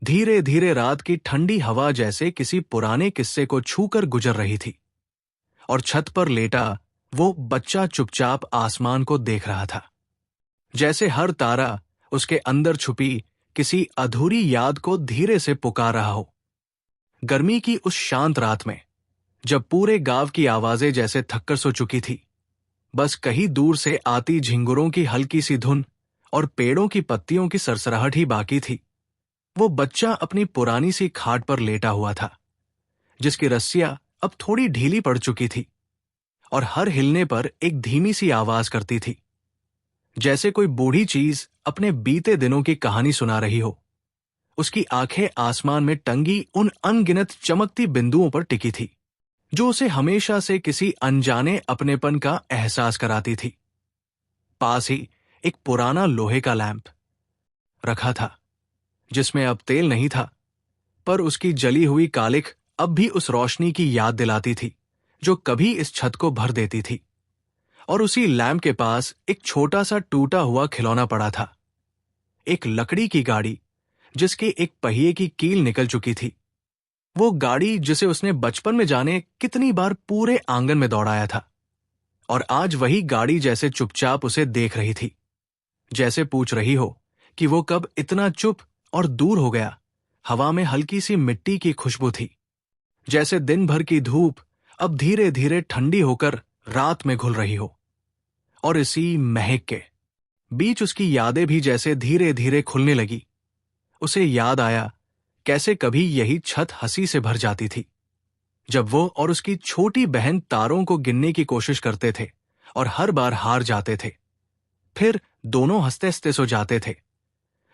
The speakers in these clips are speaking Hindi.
धीरे धीरे रात की ठंडी हवा जैसे किसी पुराने किस्से को छूकर गुजर रही थी, और छत पर लेटा वो बच्चा चुपचाप आसमान को देख रहा था, जैसे हर तारा उसके अंदर छुपी किसी अधूरी याद को धीरे से पुकार रहा हो। गर्मी की उस शांत रात में, जब पूरे गांव की आवाजें जैसे थक्कर सो चुकी थी, बस कहीं दूर से आती झिंगुरों की हल्की सी धुन और पेड़ों की पत्तियों की सरसराहट ही बाकी थी, वो बच्चा अपनी पुरानी सी खाट पर लेटा हुआ था, जिसकी रस्सियां अब थोड़ी ढीली पड़ चुकी थी और हर हिलने पर एक धीमी सी आवाज करती थी, जैसे कोई बूढ़ी चीज अपने बीते दिनों की कहानी सुना रही हो। उसकी आंखें आसमान में टंगी उन अनगिनत चमकती बिंदुओं पर टिकी थी, जो उसे हमेशा से किसी अनजाने अपनेपन का एहसास कराती थी। पास ही एक पुराना लोहे का लैंप रखा था, जिसमें अब तेल नहीं था, पर उसकी जली हुई कालिख अब भी उस रोशनी की याद दिलाती थी जो कभी इस छत को भर देती थी। और उसी लैंप के पास एक छोटा सा टूटा हुआ खिलौना पड़ा था, एक लकड़ी की गाड़ी जिसके एक पहिए की कील निकल चुकी थी। वो गाड़ी जिसे उसने बचपन में जाने कितनी बार पूरे आंगन में दौड़ाया था, और आज वही गाड़ी जैसे चुपचाप उसे देख रही थी, जैसे पूछ रही हो कि वो कब इतना चुप और दूर हो गया। हवा में हल्की सी मिट्टी की खुशबू थी, जैसे दिन भर की धूप अब धीरे धीरे ठंडी होकर रात में घुल रही हो। और इसी महक के बीच उसकी यादें भी जैसे धीरे धीरे खुलने लगी। उसे याद आया कैसे कभी यही छत हंसी से भर जाती थी, जब वो और उसकी छोटी बहन तारों को गिनने की कोशिश करते थे और हर बार हार जाते थे, फिर दोनों हंसते हंसते सो जाते थे।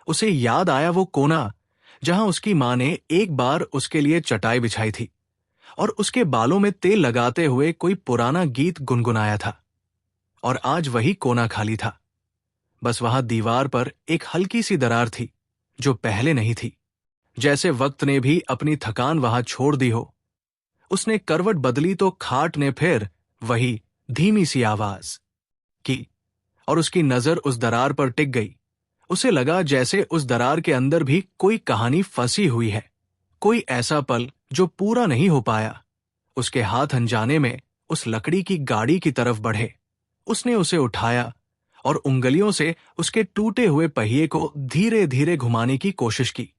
उसे याद आया वो कोना जहां उसकी मां ने एक बार उसके लिए चटाई बिछाई थी और उसके बालों में तेल लगाते हुए कोई पुराना गीत गुनगुनाया था। और आज वही कोना खाली था, बस वहां दीवार पर एक हल्की सी दरार थी जो पहले नहीं थी, जैसे वक्त ने भी अपनी थकान वहां छोड़ दी हो। उसने करवट बदली तो खाट ने फिर वही धीमी सी आवाज की, और उसकी नजर उस दरार पर टिक गई। उसे लगा जैसे उस दरार के अंदर भी कोई कहानी फंसी हुई है, कोई ऐसा पल जो पूरा नहीं हो पाया। उसके हाथ अनजाने में उस लकड़ी की गाड़ी की तरफ बढ़े। उसने उसे उठाया और उंगलियों से उसके टूटे हुए पहिए को धीरे धीरे घुमाने की कोशिश की,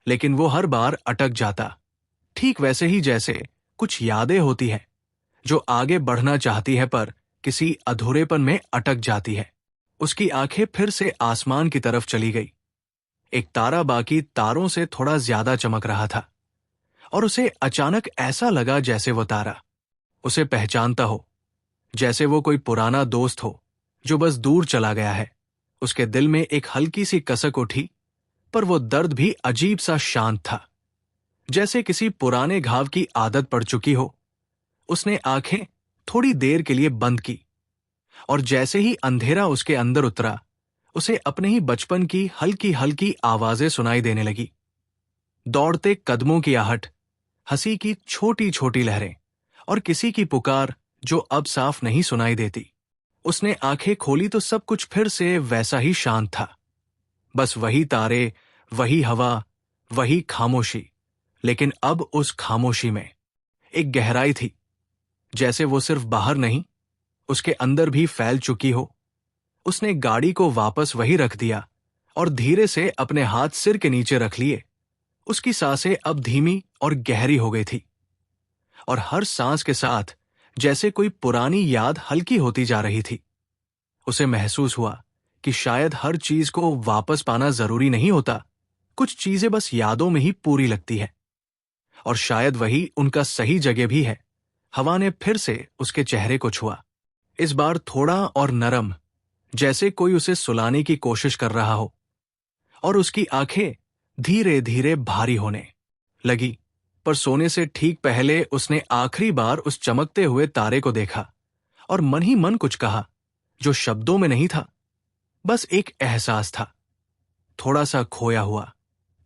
लेकिन वो हर बार अटक जाता, ठीक वैसे ही जैसे कुछ यादें होती हैं जो आगे बढ़ना चाहती है पर किसी अधूरेपन में अटक जाती है। उसकी आंखें फिर से आसमान की तरफ चली गई। एक तारा बाकी तारों से थोड़ा ज्यादा चमक रहा था, और उसे अचानक ऐसा लगा जैसे वो तारा उसे पहचानता हो, जैसे वो कोई पुराना दोस्त हो जो बस दूर चला गया है। उसके दिल में एक हल्की सी कसक उठी, पर वो दर्द भी अजीब सा शांत था, जैसे किसी पुराने घाव की आदत पड़ चुकी हो। उसने आंखें थोड़ी देर के लिए बंद की, और जैसे ही अंधेरा उसके अंदर उतरा, उसे अपने ही बचपन की हल्की हल्की आवाजें सुनाई देने लगी। दौड़ते कदमों की आहट, हंसी की छोटी छोटी लहरें, और किसी की पुकार जो अब साफ नहीं सुनाई देती। उसने आंखें खोली तो सब कुछ फिर से वैसा ही शांत था, बस वही तारे, वही हवा, वही खामोशी। लेकिन अब उस खामोशी में एक गहराई थी, जैसे वो सिर्फ बाहर नहीं, उसके अंदर भी फैल चुकी हो। उसने गाड़ी को वापस वही रख दिया और धीरे से अपने हाथ सिर के नीचे रख लिए। उसकी सांसें अब धीमी और गहरी हो गई थी, और हर सांस के साथ जैसे कोई पुरानी याद हल्की होती जा रही थी। उसे महसूस हुआ कि शायद हर चीज को वापस पाना जरूरी नहीं होता, कुछ चीजें बस यादों में ही पूरी लगती है, और शायद वही उनका सही जगह भी है। हवा ने फिर से उसके चेहरे को छुआ, इस बार थोड़ा और नरम, जैसे कोई उसे सुलाने की कोशिश कर रहा हो, और उसकी आंखें धीरे धीरे भारी होने लगी। पर सोने से ठीक पहले उसने आखिरी बार उस चमकते हुए तारे को देखा, और मन ही मन कुछ कहा जो शब्दों में नहीं था, बस एक एहसास था, थोड़ा सा खोया हुआ,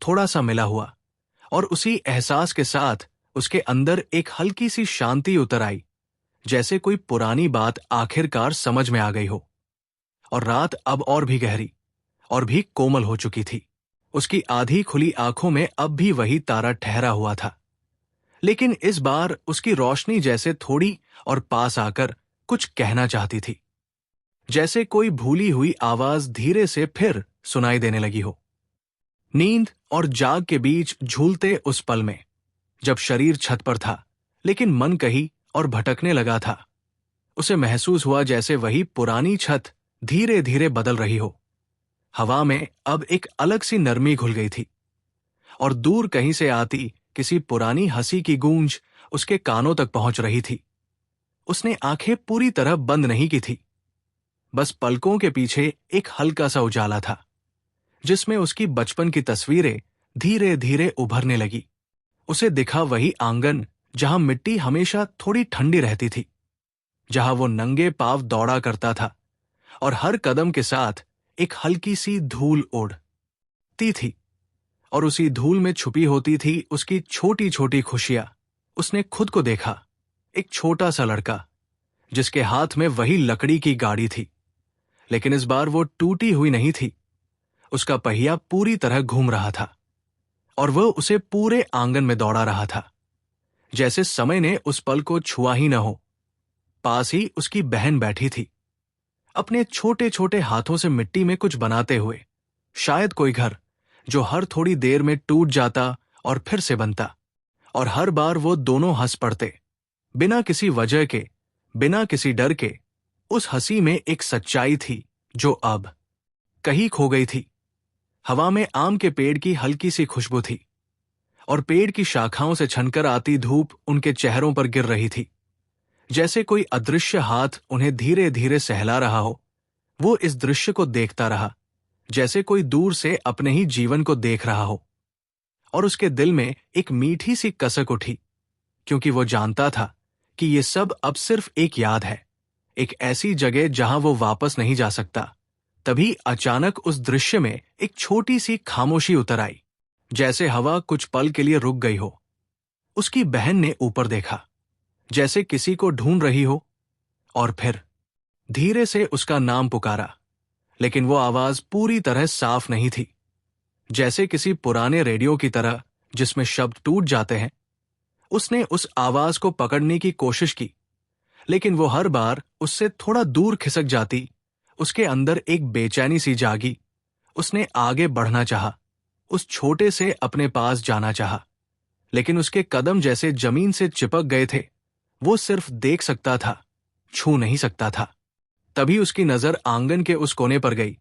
थोड़ा सा मिला हुआ। और उसी एहसास के साथ उसके अंदर एक हल्की सी शांति उतर आई, जैसे कोई पुरानी बात आखिरकार समझ में आ गई हो। और रात अब और भी गहरी और भी कोमल हो चुकी थी। उसकी आधी खुली आंखों में अब भी वही तारा ठहरा हुआ था, लेकिन इस बार उसकी रोशनी जैसे थोड़ी और पास आकर कुछ कहना चाहती थी, जैसे कोई भूली हुई आवाज धीरे से फिर सुनाई देने लगी हो। नींद और जाग के बीच झूलते उस पल में, जब शरीर छत पर था लेकिन मन कहीं और भटकने लगा था, उसे महसूस हुआ जैसे वही पुरानी छत धीरे धीरे बदल रही हो। हवा में अब एक अलग सी नरमी घुल गई थी, और दूर कहीं से आती किसी पुरानी हंसी की गूंज उसके कानों तक पहुंच रही थी। उसने आंखें पूरी तरह बंद नहीं की थी, बस पलकों के पीछे एक हल्का सा उजाला था, जिसमें उसकी बचपन की तस्वीरें धीरे धीरे उभरने लगी। उसे दिखा वही आंगन जहां मिट्टी हमेशा थोड़ी ठंडी रहती थी, जहां वो नंगे पांव दौड़ा करता था और हर कदम के साथ एक हल्की सी धूल उड़ती थी, और उसी धूल में छुपी होती थी उसकी छोटी छोटी खुशियां। उसने खुद को देखा, एक छोटा सा लड़का जिसके हाथ में वही लकड़ी की गाड़ी थी, लेकिन इस बार वो टूटी हुई नहीं थी। उसका पहिया पूरी तरह घूम रहा था और वह उसे पूरे आंगन में दौड़ा रहा था, जैसे समय ने उस पल को छुआ ही न हो। पास ही उसकी बहन बैठी थी, अपने छोटे छोटे हाथों से मिट्टी में कुछ बनाते हुए, शायद कोई घर जो हर थोड़ी देर में टूट जाता और फिर से बनता। और हर बार वो दोनों हंस पड़ते, बिना किसी वजह के, बिना किसी डर के। उस हंसी में एक सच्चाई थी जो अब कहीं खो गई थी। हवा में आम के पेड़ की हल्की सी खुशबू थी, और पेड़ की शाखाओं से छनकर आती धूप उनके चेहरों पर गिर रही थी, जैसे कोई अदृश्य हाथ उन्हें धीरे धीरे सहला रहा हो। वो इस दृश्य को देखता रहा, जैसे कोई दूर से अपने ही जीवन को देख रहा हो, और उसके दिल में एक मीठी सी कसक उठी, क्योंकि वो जानता था कि ये सब अब सिर्फ एक याद है, एक ऐसी जगह जहां वो वापस नहीं जा सकता। तभी अचानक उस दृश्य में एक छोटी सी खामोशी उतर आई, जैसे हवा कुछ पल के लिए रुक गई हो। उसकी बहन ने ऊपर देखा, जैसे किसी को ढूंढ रही हो, और फिर धीरे से उसका नाम पुकारा, लेकिन वो आवाज पूरी तरह साफ नहीं थी, जैसे किसी पुराने रेडियो की तरह जिसमें शब्द टूट जाते हैं। उसने उस आवाज को पकड़ने की कोशिश की, लेकिन वो हर बार उससे थोड़ा दूर खिसक जाती। उसके अंदर एक बेचैनी सी जागी। उसने आगे बढ़ना चाहा, उस छोटे से अपने पास जाना चाहा, लेकिन उसके कदम जैसे जमीन से चिपक गए थे। वो सिर्फ देख सकता था, छू नहीं सकता था। तभी उसकी नजर आंगन के उस कोने पर गई,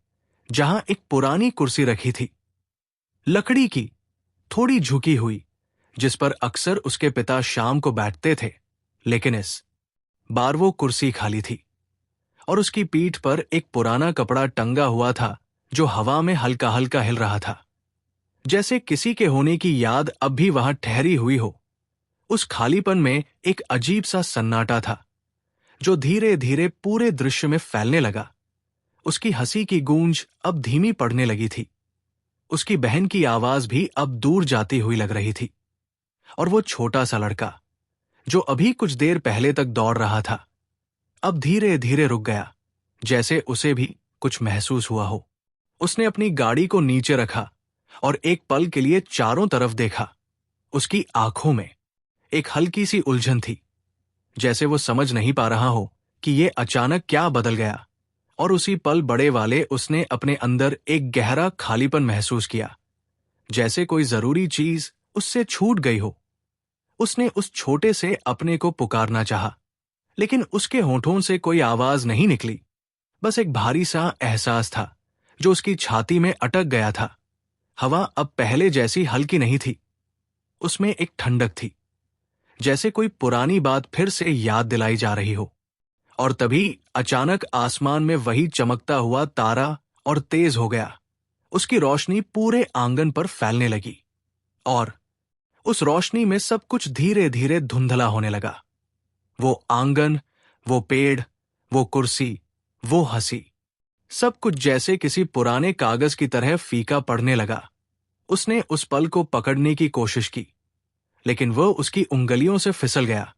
जहां एक पुरानी कुर्सी रखी थी, लकड़ी की, थोड़ी झुकी हुई, जिस पर अक्सर उसके पिता शाम को बैठते थे। लेकिन इस बार वो कुर्सी खाली थी, और उसकी पीठ पर एक पुराना कपड़ा टंगा हुआ था जो हवा में हल्का हल्का हिल रहा था, जैसे किसी के होने की याद अब भी वहां ठहरी हुई हो। उस खालीपन में एक अजीब सा सन्नाटा था, जो धीरे धीरे पूरे दृश्य में फैलने लगा। उसकी हंसी की गूंज अब धीमी पड़ने लगी थी, उसकी बहन की आवाज भी अब दूर जाती हुई लग रही थी, और वो छोटा सा लड़का जो अभी कुछ देर पहले तक दौड़ रहा था, अब धीरे धीरे रुक गया, जैसे उसे भी कुछ महसूस हुआ हो। उसने अपनी गाड़ी को नीचे रखा और एक पल के लिए चारों तरफ देखा। उसकी आंखों में एक हल्की सी उलझन थी, जैसे वो समझ नहीं पा रहा हो कि ये अचानक क्या बदल गया। और उसी पल बड़े वाले उसने अपने अंदर एक गहरा खालीपन महसूस किया, जैसे कोई जरूरी चीज उससे छूट गई हो। उसने उस छोटे से अपने को पुकारना चाहा, लेकिन उसके होठों से कोई आवाज नहीं निकली। बस एक भारी सा एहसास था जो उसकी छाती में अटक गया था। हवा अब पहले जैसी हल्की नहीं थी, उसमें एक ठंडक थी, जैसे कोई पुरानी बात फिर से याद दिलाई जा रही हो। और तभी अचानक आसमान में वही चमकता हुआ तारा और तेज हो गया। उसकी रोशनी पूरे आंगन पर फैलने लगी, और उस रोशनी में सब कुछ धीरे धीरे धुंधला होने लगा। वो आंगन, वो पेड़, वो कुर्सी, वो हंसी, सब कुछ जैसे किसी पुराने कागज की तरह फीका पड़ने लगा। उसने उस पल को पकड़ने की कोशिश की, लेकिन वह उसकी उंगलियों से फिसल गया,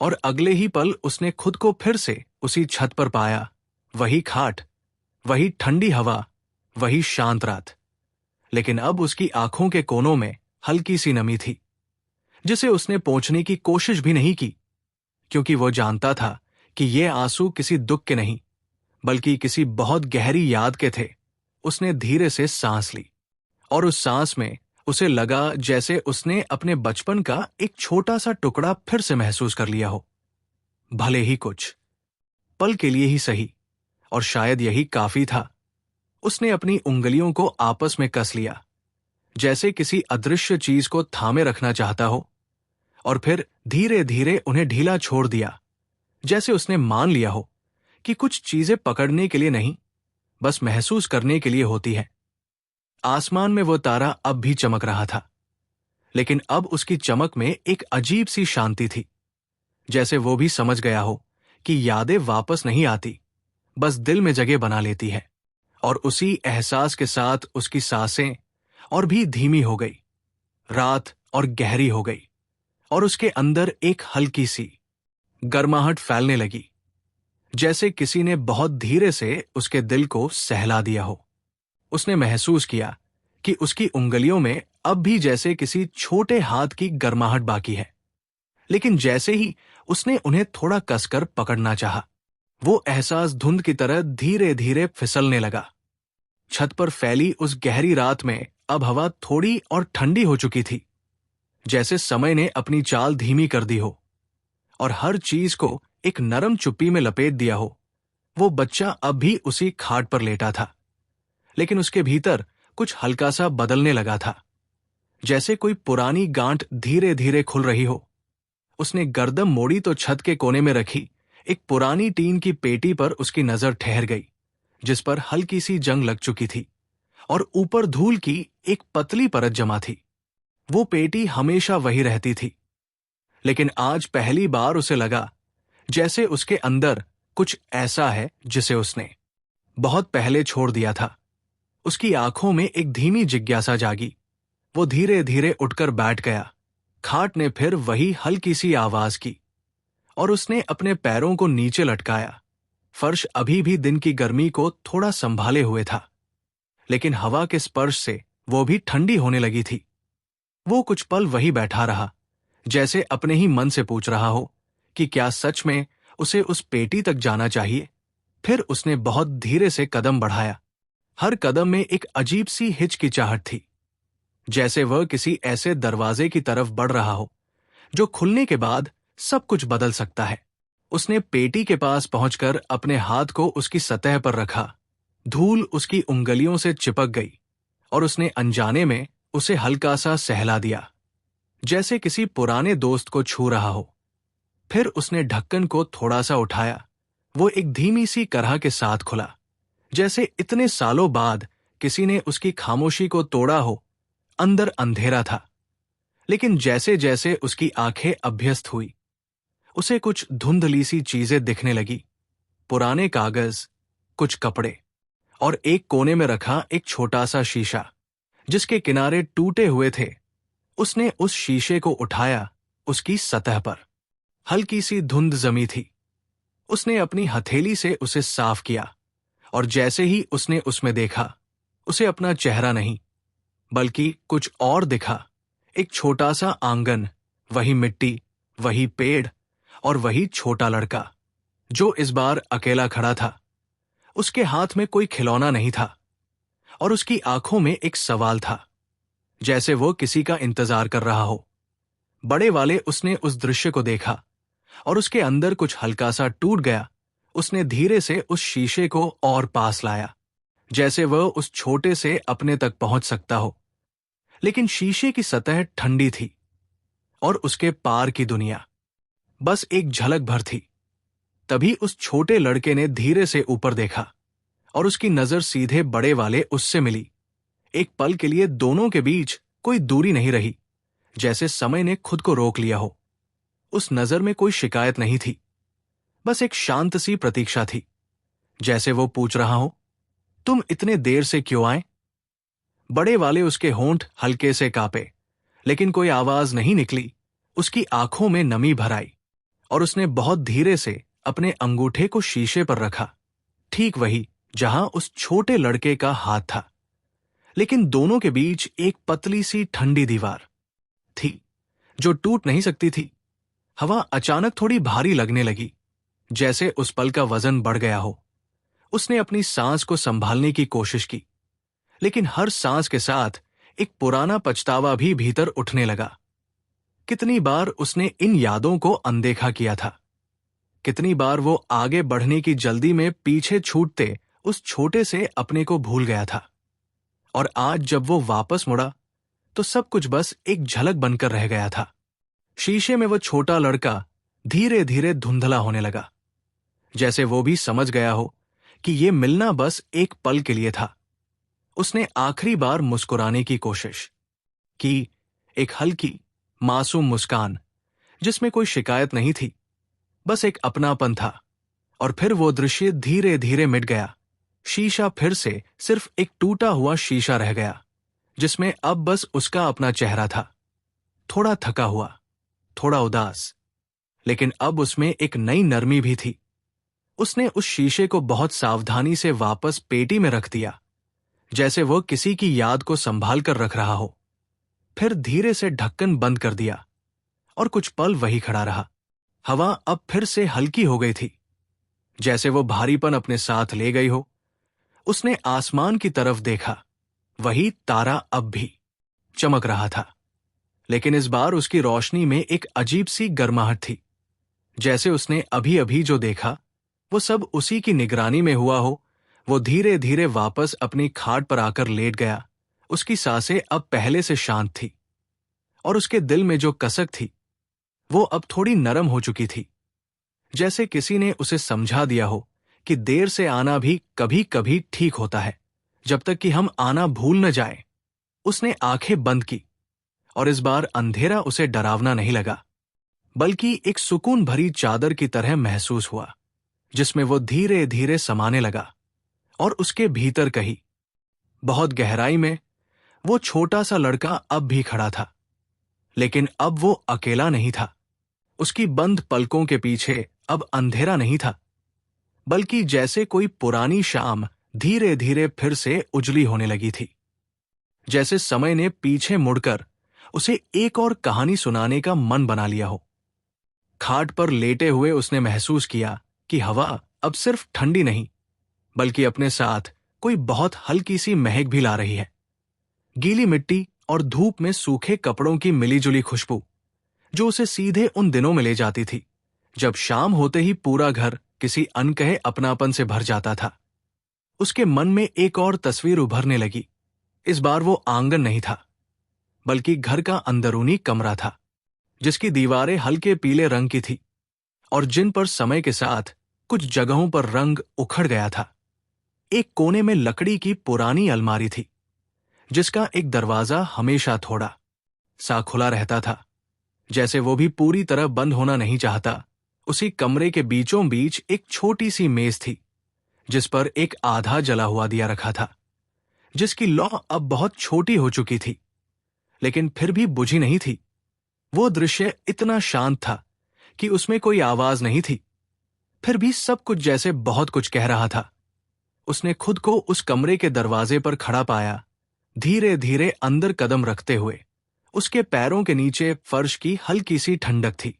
और अगले ही पल उसने खुद को फिर से उसी छत पर पाया। वही खाट, वही ठंडी हवा, वही शांत रात। लेकिन अब उसकी आंखों के कोनों में हल्की सी नमी थी, जिसे उसने पोंछने की कोशिश भी नहीं की, क्योंकि वो जानता था कि ये आंसू किसी दुख के नहीं, बल्कि किसी बहुत गहरी याद के थे। उसने धीरे से सांस ली, और उस सांस में उसे लगा जैसे उसने अपने बचपन का एक छोटा सा टुकड़ा फिर से महसूस कर लिया हो। भले ही कुछ पल के लिए ही सही, और शायद यही काफी था। उसने अपनी उंगलियों को आपस में कस लिया, जैसे किसी अदृश्य चीज को थामे रखना चाहता हो, और फिर धीरे धीरे उन्हें ढीला छोड़ दिया, जैसे उसने मान लिया हो कि कुछ चीजें पकड़ने के लिए नहीं, बस महसूस करने के लिए होती है। आसमान में वो तारा अब भी चमक रहा था, लेकिन अब उसकी चमक में एक अजीब सी शांति थी, जैसे वो भी समझ गया हो कि यादें वापस नहीं आती, बस दिल में जगह बना लेती है। और उसी एहसास के साथ उसकी सांसें और भी धीमी हो गई, रात और गहरी हो गई, और उसके अंदर एक हल्की सी गर्माहट फैलने लगी, जैसे किसी ने बहुत धीरे से उसके दिल को सहला दिया हो। उसने महसूस किया कि उसकी उंगलियों में अब भी जैसे किसी छोटे हाथ की गर्माहट बाकी है, लेकिन जैसे ही उसने उन्हें थोड़ा कसकर पकड़ना चाहा, वो एहसास धुंध की तरह धीरे धीरे फिसलने लगा। छत पर फैली उस गहरी रात में अब हवा थोड़ी और ठंडी हो चुकी थी, जैसे समय ने अपनी चाल धीमी कर दी हो और हर चीज को एक नरम चुप्पी में लपेट दिया हो। वो बच्चा अब भी उसी खाट पर लेटा था, लेकिन उसके भीतर कुछ हल्का सा बदलने लगा था, जैसे कोई पुरानी गांठ धीरे धीरे खुल रही हो। उसने गर्दन मोड़ी तो छत के कोने में रखी एक पुरानी टीन की पेटी पर उसकी नजर ठहर गई, जिस पर हल्की सी जंग लग चुकी थी और ऊपर धूल की एक पतली परत जमा थी। वो पेटी हमेशा वही रहती थी, लेकिन आज पहली बार उसे लगा जैसे उसके अंदर कुछ ऐसा है जिसे उसने बहुत पहले छोड़ दिया था। उसकी आंखों में एक धीमी जिज्ञासा जागी। वो धीरे धीरे उठकर बैठ गया। खाट ने फिर वही हल्की सी आवाज की और उसने अपने पैरों को नीचे लटकाया। फर्श अभी भी दिन की गर्मी को थोड़ा संभाले हुए था, लेकिन हवा के स्पर्श से वो भी ठंडी होने लगी थी। वो कुछ पल वही बैठा रहा, जैसे अपने ही मन से पूछ रहा हो कि क्या सच में उसे उस पेटी तक जाना चाहिए। फिर उसने बहुत धीरे से कदम बढ़ाया। हर कदम में एक अजीब सी हिचकिचाहट थी, जैसे वह किसी ऐसे दरवाजे की तरफ बढ़ रहा हो जो खुलने के बाद सब कुछ बदल सकता है। उसने पेटी के पास पहुंचकर अपने हाथ को उसकी सतह पर रखा। धूल उसकी उंगलियों से चिपक गई और उसने अनजाने में उसे हल्का सा सहला दिया, जैसे किसी पुराने दोस्त को छू रहा हो। फिर उसने ढक्कन को थोड़ा सा उठाया। वो एक धीमी सी करह के साथ खुला, जैसे इतने सालों बाद किसी ने उसकी खामोशी को तोड़ा हो। अंदर अंधेरा था, लेकिन जैसे जैसे उसकी आंखें अभ्यस्त हुई, उसे कुछ धुंधली सी चीजें दिखने लगी। पुराने कागज, कुछ कपड़े और एक कोने में रखा एक छोटा सा शीशा जिसके किनारे टूटे हुए थे। उसने उस शीशे को उठाया। उसकी सतह पर हल्की सी धुंध जमी थी। उसने अपनी हथेली से उसे साफ किया और जैसे ही उसने उसमें देखा, उसे अपना चेहरा नहीं बल्कि कुछ और दिखा। एक छोटा सा आंगन, वही मिट्टी, वही पेड़ और वही छोटा लड़का जो इस बार अकेला खड़ा था। उसके हाथ में कोई खिलौना नहीं था और उसकी आंखों में एक सवाल था, जैसे वो किसी का इंतजार कर रहा हो। बड़े वाले उसने उस दृश्य को देखा और उसके अंदर कुछ हल्का सा टूट गया। उसने धीरे से उस शीशे को और पास लाया, जैसे वह उस छोटे से अपने तक पहुंच सकता हो। लेकिन शीशे की सतह ठंडी थी और उसके पार की दुनिया बस एक झलक भर थी। तभी उस छोटे लड़के ने धीरे से ऊपर देखा और उसकी नजर सीधे बड़े वाले उससे मिली। एक पल के लिए दोनों के बीच कोई दूरी नहीं रही, जैसे समय ने खुद को रोक लिया हो। उस नजर में कोई शिकायत नहीं थी, बस एक शांत सी प्रतीक्षा थी, जैसे वो पूछ रहा हो, तुम इतने देर से क्यों आए? बड़े वाले उसके होंठ हल्के से कांपे, लेकिन कोई आवाज नहीं निकली। उसकी आंखों में नमी भर आई और उसने बहुत धीरे से अपने अंगूठे को शीशे पर रखा, ठीक वही जहां उस छोटे लड़के का हाथ था। लेकिन दोनों के बीच एक पतली सी ठंडी दीवार थी जो टूट नहीं सकती थी। हवा अचानक थोड़ी भारी लगने लगी, जैसे उस पल का वजन बढ़ गया हो। उसने अपनी सांस को संभालने की कोशिश की, लेकिन हर सांस के साथ एक पुराना पछतावा भी भीतर उठने लगा। कितनी बार उसने इन यादों को अनदेखा किया था, कितनी बार वो आगे बढ़ने की जल्दी में पीछे छूटते उस छोटे से अपने को भूल गया था। और आज जब वो वापस मुड़ा तो सब कुछ बस एक झलक बनकर रह गया था। शीशे में वो छोटा लड़का धीरे धीरे धुंधला होने लगा, जैसे वो भी समझ गया हो कि ये मिलना बस एक पल के लिए था। उसने आखिरी बार मुस्कुराने की कोशिश की, एक हल्की मासूम मुस्कान जिसमें कोई शिकायत नहीं थी, बस एक अपनापन था। और फिर वो दृश्य धीरे धीरे मिट गया। शीशा फिर से सिर्फ एक टूटा हुआ शीशा रह गया, जिसमें अब बस उसका अपना चेहरा था, थोड़ा थका हुआ, थोड़ा उदास, लेकिन अब उसमें एक नई नरमी भी थी। उसने उस शीशे को बहुत सावधानी से वापस पेटी में रख दिया, जैसे वो किसी की याद को संभाल कर रख रहा हो। फिर धीरे से ढक्कन बंद कर दिया और कुछ पल वही खड़ा रहा। हवा अब फिर से हल्की हो गई थी, जैसे वो भारीपन अपने साथ ले गई हो। उसने आसमान की तरफ देखा, वही तारा अब भी चमक रहा था, लेकिन इस बार उसकी रोशनी में एक अजीब सी गर्माहट थी, जैसे उसने अभी अभी जो देखा वो सब उसी की निगरानी में हुआ हो। वो धीरे धीरे वापस अपनी खाट पर आकर लेट गया। उसकी सांसें अब पहले से शांत थी, और उसके दिल में जो कसक थी वो अब थोड़ी नरम हो चुकी थी, जैसे किसी ने उसे समझा दिया हो कि देर से आना भी कभी कभी ठीक होता है, जब तक कि हम आना भूल न जाएं। उसने आंखें बंद की, और इस बार अंधेरा उसे डरावना नहीं लगा, बल्कि एक सुकून भरी चादर की तरह महसूस हुआ, जिसमें वो धीरे धीरे समाने लगा। और उसके भीतर कहीं बहुत गहराई में वो छोटा सा लड़का अब भी खड़ा था, लेकिन अब वो अकेला नहीं था। उसकी बंद पलकों के पीछे अब अंधेरा नहीं था, बल्कि जैसे कोई पुरानी शाम धीरे धीरे फिर से उजली होने लगी थी, जैसे समय ने पीछे मुड़कर उसे एक और कहानी सुनाने का मन बना लिया हो। खाट पर लेटे हुए उसने महसूस किया कि हवा अब सिर्फ ठंडी नहीं, बल्कि अपने साथ कोई बहुत हल्की सी महक भी ला रही है। गीली मिट्टी और धूप में सूखे कपड़ों की मिलीजुली खुशबू, जो उसे सीधे उन दिनों में ले जाती थी जब शाम होते ही पूरा घर किसी अनकहे अपनापन से भर जाता था। उसके मन में एक और तस्वीर उभरने लगी। इस बार वो आंगन नहीं था, बल्कि घर का अंदरूनी कमरा था, जिसकी दीवारें हल्के पीले रंग की थी और जिन पर समय के साथ कुछ जगहों पर रंग उखड़ गया था। एक कोने में लकड़ी की पुरानी अलमारी थी, जिसका एक दरवाजा हमेशा थोड़ा सा खुला रहता था, जैसे वो भी पूरी तरह बंद होना नहीं चाहता। उसी कमरे के बीचों बीच एक छोटी सी मेज थी, जिस पर एक आधा जला हुआ दिया रखा था, जिसकी लौ अब बहुत छोटी हो चुकी थी, लेकिन फिर भी बुझी नहीं थी। वो दृश्य इतना शांत था कि उसमें कोई आवाज नहीं थी, फिर भी सब कुछ जैसे बहुत कुछ कह रहा था। उसने खुद को उस कमरे के दरवाजे पर खड़ा पाया, धीरे धीरे अंदर कदम रखते हुए। उसके पैरों के नीचे फर्श की हल्की सी ठंडक थी,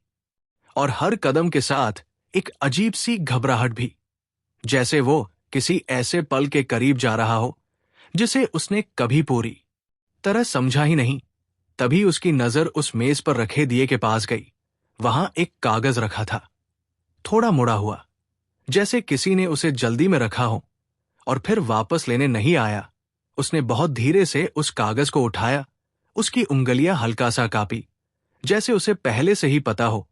और हर कदम के साथ एक अजीब सी घबराहट भी, जैसे वो किसी ऐसे पल के करीब जा रहा हो जिसे उसने कभी पूरी तरह समझा ही नहीं। तभी उसकी नजर उस मेज पर रखे दिए के पास गई। वहां एक कागज रखा था, थोड़ा मुड़ा हुआ, जैसे किसी ने उसे जल्दी में रखा हो और फिर वापस लेने नहीं आया। उसने बहुत धीरे से उस कागज को उठाया। उसकी उंगलियां हल्का सा कांपी, जैसे उसे पहले से ही पता हो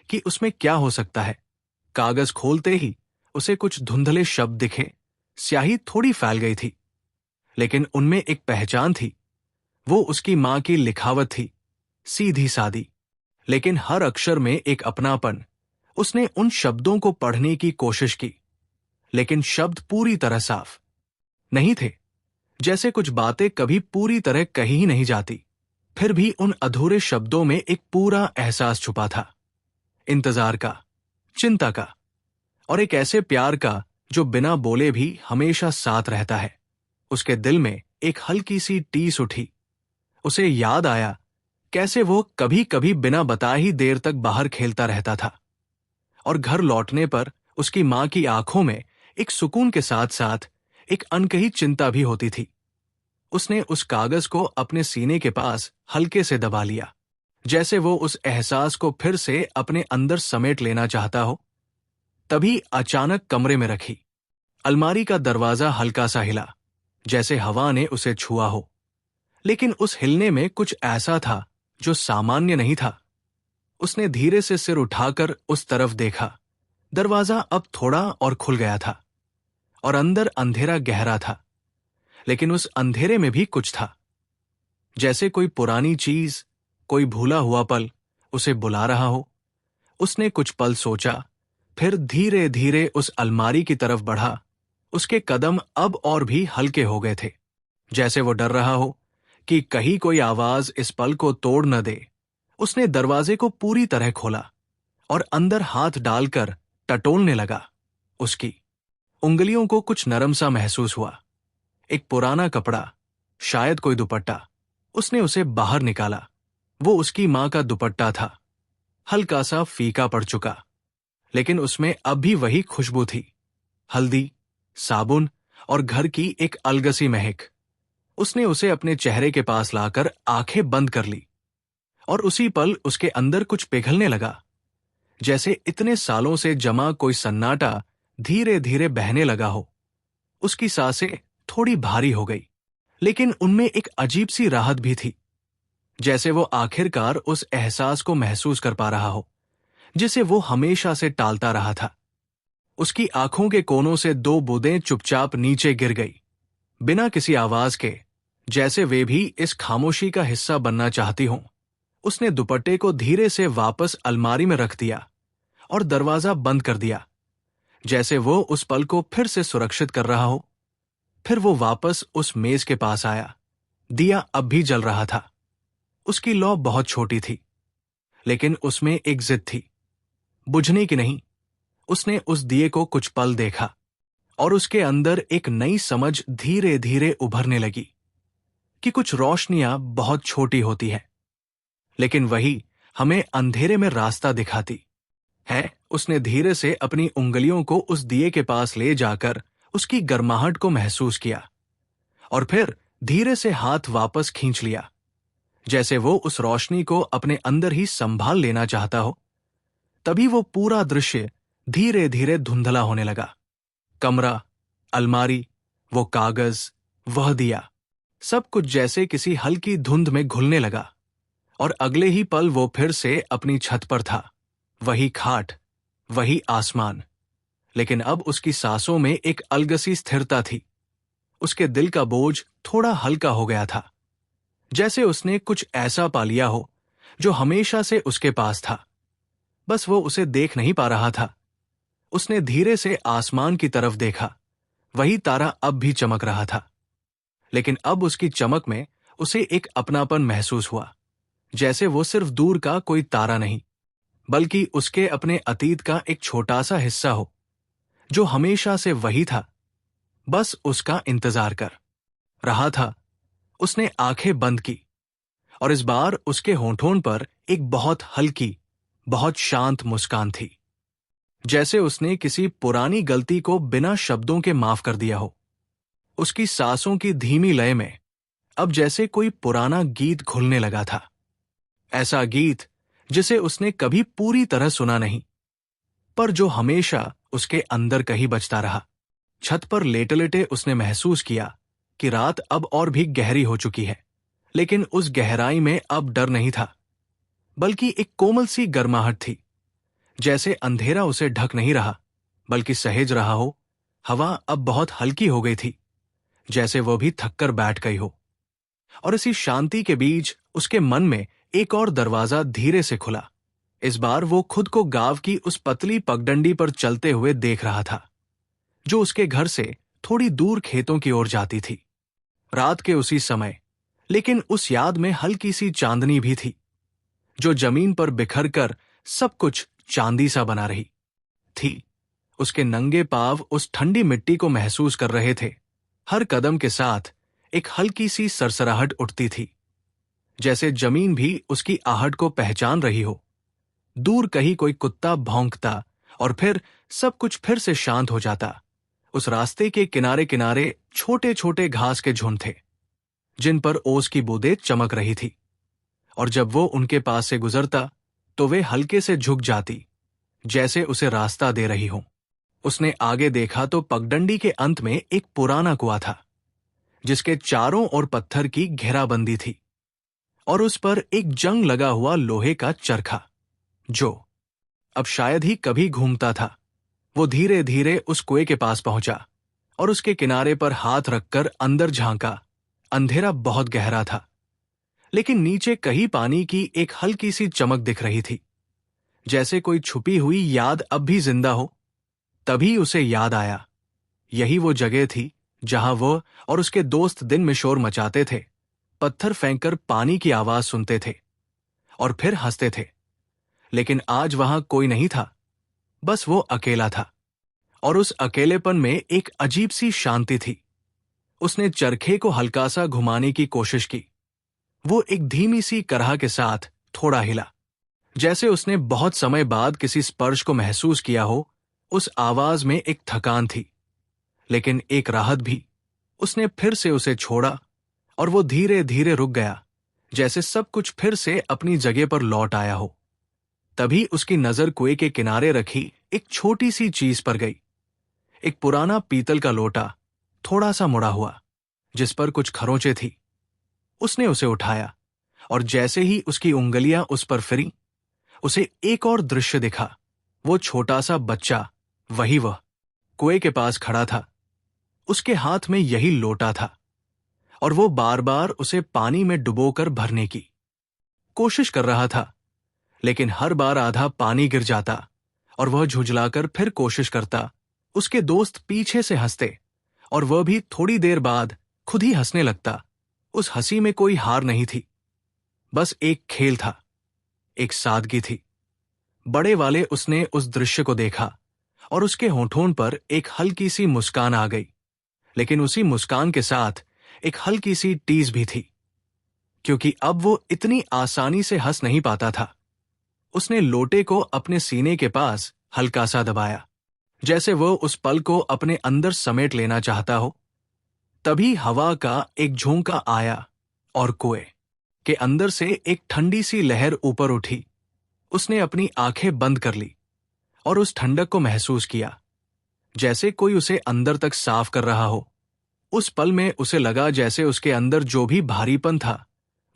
कि उसमें क्या हो सकता है। कागज खोलते ही उसे कुछ धुंधले शब्द दिखे। स्याही थोड़ी फैल गई थी, लेकिन उनमें एक पहचान थी। वो उसकी मां की लिखावट थी, सीधी सादी, लेकिन हर अक्षर में एक अपनापन। उसने उन शब्दों को पढ़ने की कोशिश की, लेकिन शब्द पूरी तरह साफ नहीं थे, जैसे कुछ बातें कभी पूरी तरह कही ही नहीं जाती। फिर भी उन अधूरे शब्दों में एक पूरा एहसास छुपा था, इंतजार का, चिंता का, और एक ऐसे प्यार का जो बिना बोले भी हमेशा साथ रहता है। उसके दिल में एक हल्की सी टीस उठी। उसे याद आया कैसे वो कभी कभी बिना बताए ही देर तक बाहर खेलता रहता था, और घर लौटने पर उसकी मां की आंखों में एक सुकून के साथ साथ एक अनकही चिंता भी होती थी। उसने उस कागज को अपने सीने के पास हल्के से दबा लिया, जैसे वो उस एहसास को फिर से अपने अंदर समेट लेना चाहता हो। तभी अचानक कमरे में रखी अलमारी का दरवाजा हल्का सा हिला, जैसे हवा ने उसे छुआ हो। लेकिन उस हिलने में कुछ ऐसा था जो सामान्य नहीं था। उसने धीरे से सिर उठाकर उस तरफ देखा। दरवाजा अब थोड़ा और खुल गया था, और अंदर अंधेरा गहरा था। लेकिन उस अंधेरे में भी कुछ था, जैसे कोई पुरानी चीज, कोई भूला हुआ पल उसे बुला रहा हो। उसने कुछ पल सोचा, फिर धीरे धीरे उस अलमारी की तरफ बढ़ा। उसके कदम अब और भी हल्के हो गए थे, जैसे वो डर रहा हो कि कहीं कोई आवाज इस पल को तोड़ न दे। उसने दरवाजे को पूरी तरह खोला और अंदर हाथ डालकर टटोलने लगा। उसकी उंगलियों को कुछ नरम सा महसूस हुआ। एक पुराना कपड़ा, शायद कोई दुपट्टा। उसने उसे बाहर निकाला। वो उसकी मां का दुपट्टा था, हल्का सा फीका पड़ चुका, लेकिन उसमें अब भी वही खुशबू थी, हल्दी, साबुन और घर की एक अलगसी महक। उसने उसे अपने चेहरे के पास लाकर आंखें बंद कर ली, और उसी पल उसके अंदर कुछ पिघलने लगा, जैसे इतने सालों से जमा कोई सन्नाटा धीरे धीरे बहने लगा हो। उसकी सांसें थोड़ी भारी हो गई, लेकिन उनमें एक अजीब सी राहत भी थी, जैसे वो आखिरकार उस एहसास को महसूस कर पा रहा हो जिसे वो हमेशा से टालता रहा था। उसकी आंखों के कोनों से दो बूंदें चुपचाप नीचे गिर गई, बिना किसी आवाज के, जैसे वे भी इस खामोशी का हिस्सा बनना चाहती हों। उसने दुपट्टे को धीरे से वापस अलमारी में रख दिया और दरवाजा बंद कर दिया, जैसे वो उस पल को फिर से सुरक्षित कर रहा हो। फिर वो वापस उस मेज के पास आया। दिया अब भी जल रहा था। उसकी लौ बहुत छोटी थी, लेकिन उसमें एक जिद थी, बुझने की नहीं। उसने उस दिए को कुछ पल देखा, और उसके अंदर एक नई समझ धीरे धीरे उभरने लगी कि कुछ रोशनियां बहुत छोटी होती हैं, लेकिन वही हमें अंधेरे में रास्ता दिखाती है। उसने धीरे से अपनी उंगलियों को उस दिए के पास ले जाकर उसकी गर्माहट को महसूस किया, और फिर धीरे से हाथ वापस खींच लिया, जैसे वो उस रोशनी को अपने अंदर ही संभाल लेना चाहता हो। तभी वो पूरा दृश्य धीरे धीरे धुंधला होने लगा। कमरा, अलमारी, वो कागज, वह दिया, सब कुछ जैसे किसी हल्की धुंध में घुलने लगा। और अगले ही पल वो फिर से अपनी छत पर था, वही खाट, वही आसमान। लेकिन अब उसकी सांसों में एक अलगसी स्थिरता थी। उसके दिल का बोझ थोड़ा हल्का हो गया था, जैसे उसने कुछ ऐसा पा लिया हो जो हमेशा से उसके पास था, बस वो उसे देख नहीं पा रहा था। उसने धीरे से आसमान की तरफ देखा। वही तारा अब भी चमक रहा था, लेकिन अब उसकी चमक में उसे एक अपनापन महसूस हुआ, जैसे वो सिर्फ दूर का कोई तारा नहीं, बल्कि उसके अपने अतीत का एक छोटा सा हिस्सा हो, जो हमेशा से वही था, बस उसका इंतजार कर रहा था। उसने आंखें बंद की, और इस बार उसके होंठों पर एक बहुत हल्की, बहुत शांत मुस्कान थी, जैसे उसने किसी पुरानी गलती को बिना शब्दों के माफ कर दिया हो। उसकी सांसों की धीमी लय में अब जैसे कोई पुराना गीत घुलने लगा था, ऐसा गीत जिसे उसने कभी पूरी तरह सुना नहीं, पर जो हमेशा उसके अंदर कहीं बजता रहा। छत पर लेटे लेटे उसने महसूस किया कि रात अब और भी गहरी हो चुकी है, लेकिन उस गहराई में अब डर नहीं था, बल्कि एक कोमल सी गर्माहट थी, जैसे अंधेरा उसे ढक नहीं रहा, बल्कि सहेज रहा हो। हवा अब बहुत हल्की हो गई थी, जैसे वो भी थककर बैठ गई हो। और इसी शांति के बीच उसके मन में एक और दरवाजा धीरे से खुला। इस बार वो खुद को गांव की उस पतली पगडंडी पर चलते हुए देख रहा था, जो उसके घर से थोड़ी दूर खेतों की ओर जाती थी। रात के उसी समय, लेकिन उस याद में हल्की सी चांदनी भी थी, जो जमीन पर बिखर कर सब कुछ चांदी सा बना रही थी। उसके नंगे पांव उस ठंडी मिट्टी को महसूस कर रहे थे। हर कदम के साथ एक हल्की सी सरसराहट उठती थी, जैसे जमीन भी उसकी आहट को पहचान रही हो। दूर कहीं कोई कुत्ता भौंकता और फिर सब कुछ फिर से शांत हो जाता। उस रास्ते के किनारे किनारे छोटे छोटे घास के झुंड थे, जिन पर ओस की बूंदें चमक रही थी, और जब वो उनके पास से गुजरता तो वे हल्के से झुक जाती, जैसे उसे रास्ता दे रही हो। उसने आगे देखा तो पगडंडी के अंत में एक पुराना कुआं था, जिसके चारों ओर पत्थर की घेराबंदी थी, और उस पर एक जंग लगा हुआ लोहे का चरखा, जो अब शायद ही कभी घूमता था। वो धीरे धीरे उस कुएं के पास पहुंचा और उसके किनारे पर हाथ रखकर अंदर झांका। अंधेरा बहुत गहरा था, लेकिन नीचे कहीं पानी की एक हल्की सी चमक दिख रही थी, जैसे कोई छुपी हुई याद अब भी जिंदा हो। तभी उसे याद आया, यही वो जगह थी जहां वो और उसके दोस्त दिन में शोर मचाते थे, पत्थर फेंककर पानी की आवाज सुनते थे और फिर हंसते थे। लेकिन आज वहां कोई नहीं था, बस वो अकेला था, और उस अकेलेपन में एक अजीब सी शांति थी। उसने चरखे को हल्का सा घुमाने की कोशिश की। वो एक धीमी सी करहा के साथ थोड़ा हिला, जैसे उसने बहुत समय बाद किसी स्पर्श को महसूस किया हो। उस आवाज में एक थकान थी, लेकिन एक राहत भी। उसने फिर से उसे छोड़ा और वो धीरे धीरे रुक गया, जैसे सब कुछ फिर से अपनी जगह पर लौट आया हो। तभी उसकी नजर कुएं के किनारे रखी एक छोटी सी चीज पर गई। एक पुराना पीतल का लोटा, थोड़ा सा मुड़ा हुआ, जिस पर कुछ खरोंचे थी। उसने उसे उठाया, और जैसे ही उसकी उंगलियां उस पर फिरी, उसे एक और दृश्य दिखा। वो छोटा सा बच्चा, वही वह, कुएं के पास खड़ा था। उसके हाथ में यही लोटा था, और वो बार बार उसे पानी में डुबोकर भरने की कोशिश कर रहा था, लेकिन हर बार आधा पानी गिर जाता और वह झुंझलाकर फिर कोशिश करता। उसके दोस्त पीछे से हंसते, और वह भी थोड़ी देर बाद खुद ही हंसने लगता। उस हंसी में कोई हार नहीं थी, बस एक खेल था, एक सादगी थी। बड़े वाले उसने उस दृश्य को देखा, और उसके होठों पर एक हल्की सी मुस्कान आ गई। लेकिन उसी मुस्कान के साथ एक हल्की सी टीस भी थी, क्योंकि अब वो इतनी आसानी से हंस नहीं पाता था। उसने लोटे को अपने सीने के पास हल्का सा दबाया, जैसे वो उस पल को अपने अंदर समेट लेना चाहता हो। तभी हवा का एक झोंका आया, और कुएं के अंदर से एक ठंडी सी लहर ऊपर उठी। उसने अपनी आंखें बंद कर ली और उस ठंडक को महसूस किया, जैसे कोई उसे अंदर तक साफ कर रहा हो। उस पल में उसे लगा जैसे उसके अंदर जो भी भारीपन था,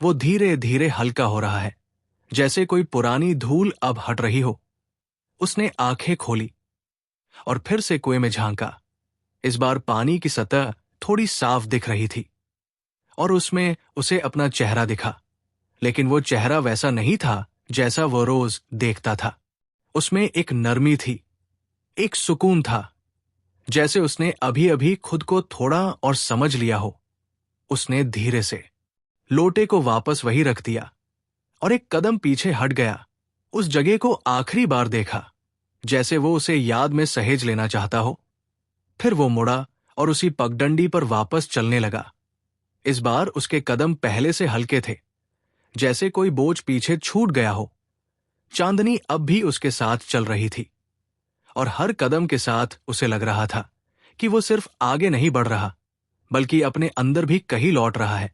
वो धीरे धीरे हल्का हो रहा है, जैसे कोई पुरानी धूल अब हट रही हो। उसने आंखें खोली और फिर से कुएं में झांका। इस बार पानी की सतह थोड़ी साफ दिख रही थी, और उसमें उसे अपना चेहरा दिखा। लेकिन वो चेहरा वैसा नहीं था जैसा वो रोज देखता था। उसमें एक नरमी थी, एक सुकून था, जैसे उसने अभी अभी खुद को थोड़ा और समझ लिया हो। उसने धीरे से लोटे को वापस वही रख दिया और एक कदम पीछे हट गया। उस जगह को आखिरी बार देखा, जैसे वो उसे याद में सहेज लेना चाहता हो। फिर वो मुड़ा और उसी पगडंडी पर वापस चलने लगा। इस बार उसके कदम पहले से हल्के थे, जैसे कोई बोझ पीछे छूट गया हो। चांदनी अब भी उसके साथ चल रही थी, और हर कदम के साथ उसे लग रहा था कि वो सिर्फ आगे नहीं बढ़ रहा, बल्कि अपने अंदर भी कहीं लौट रहा है।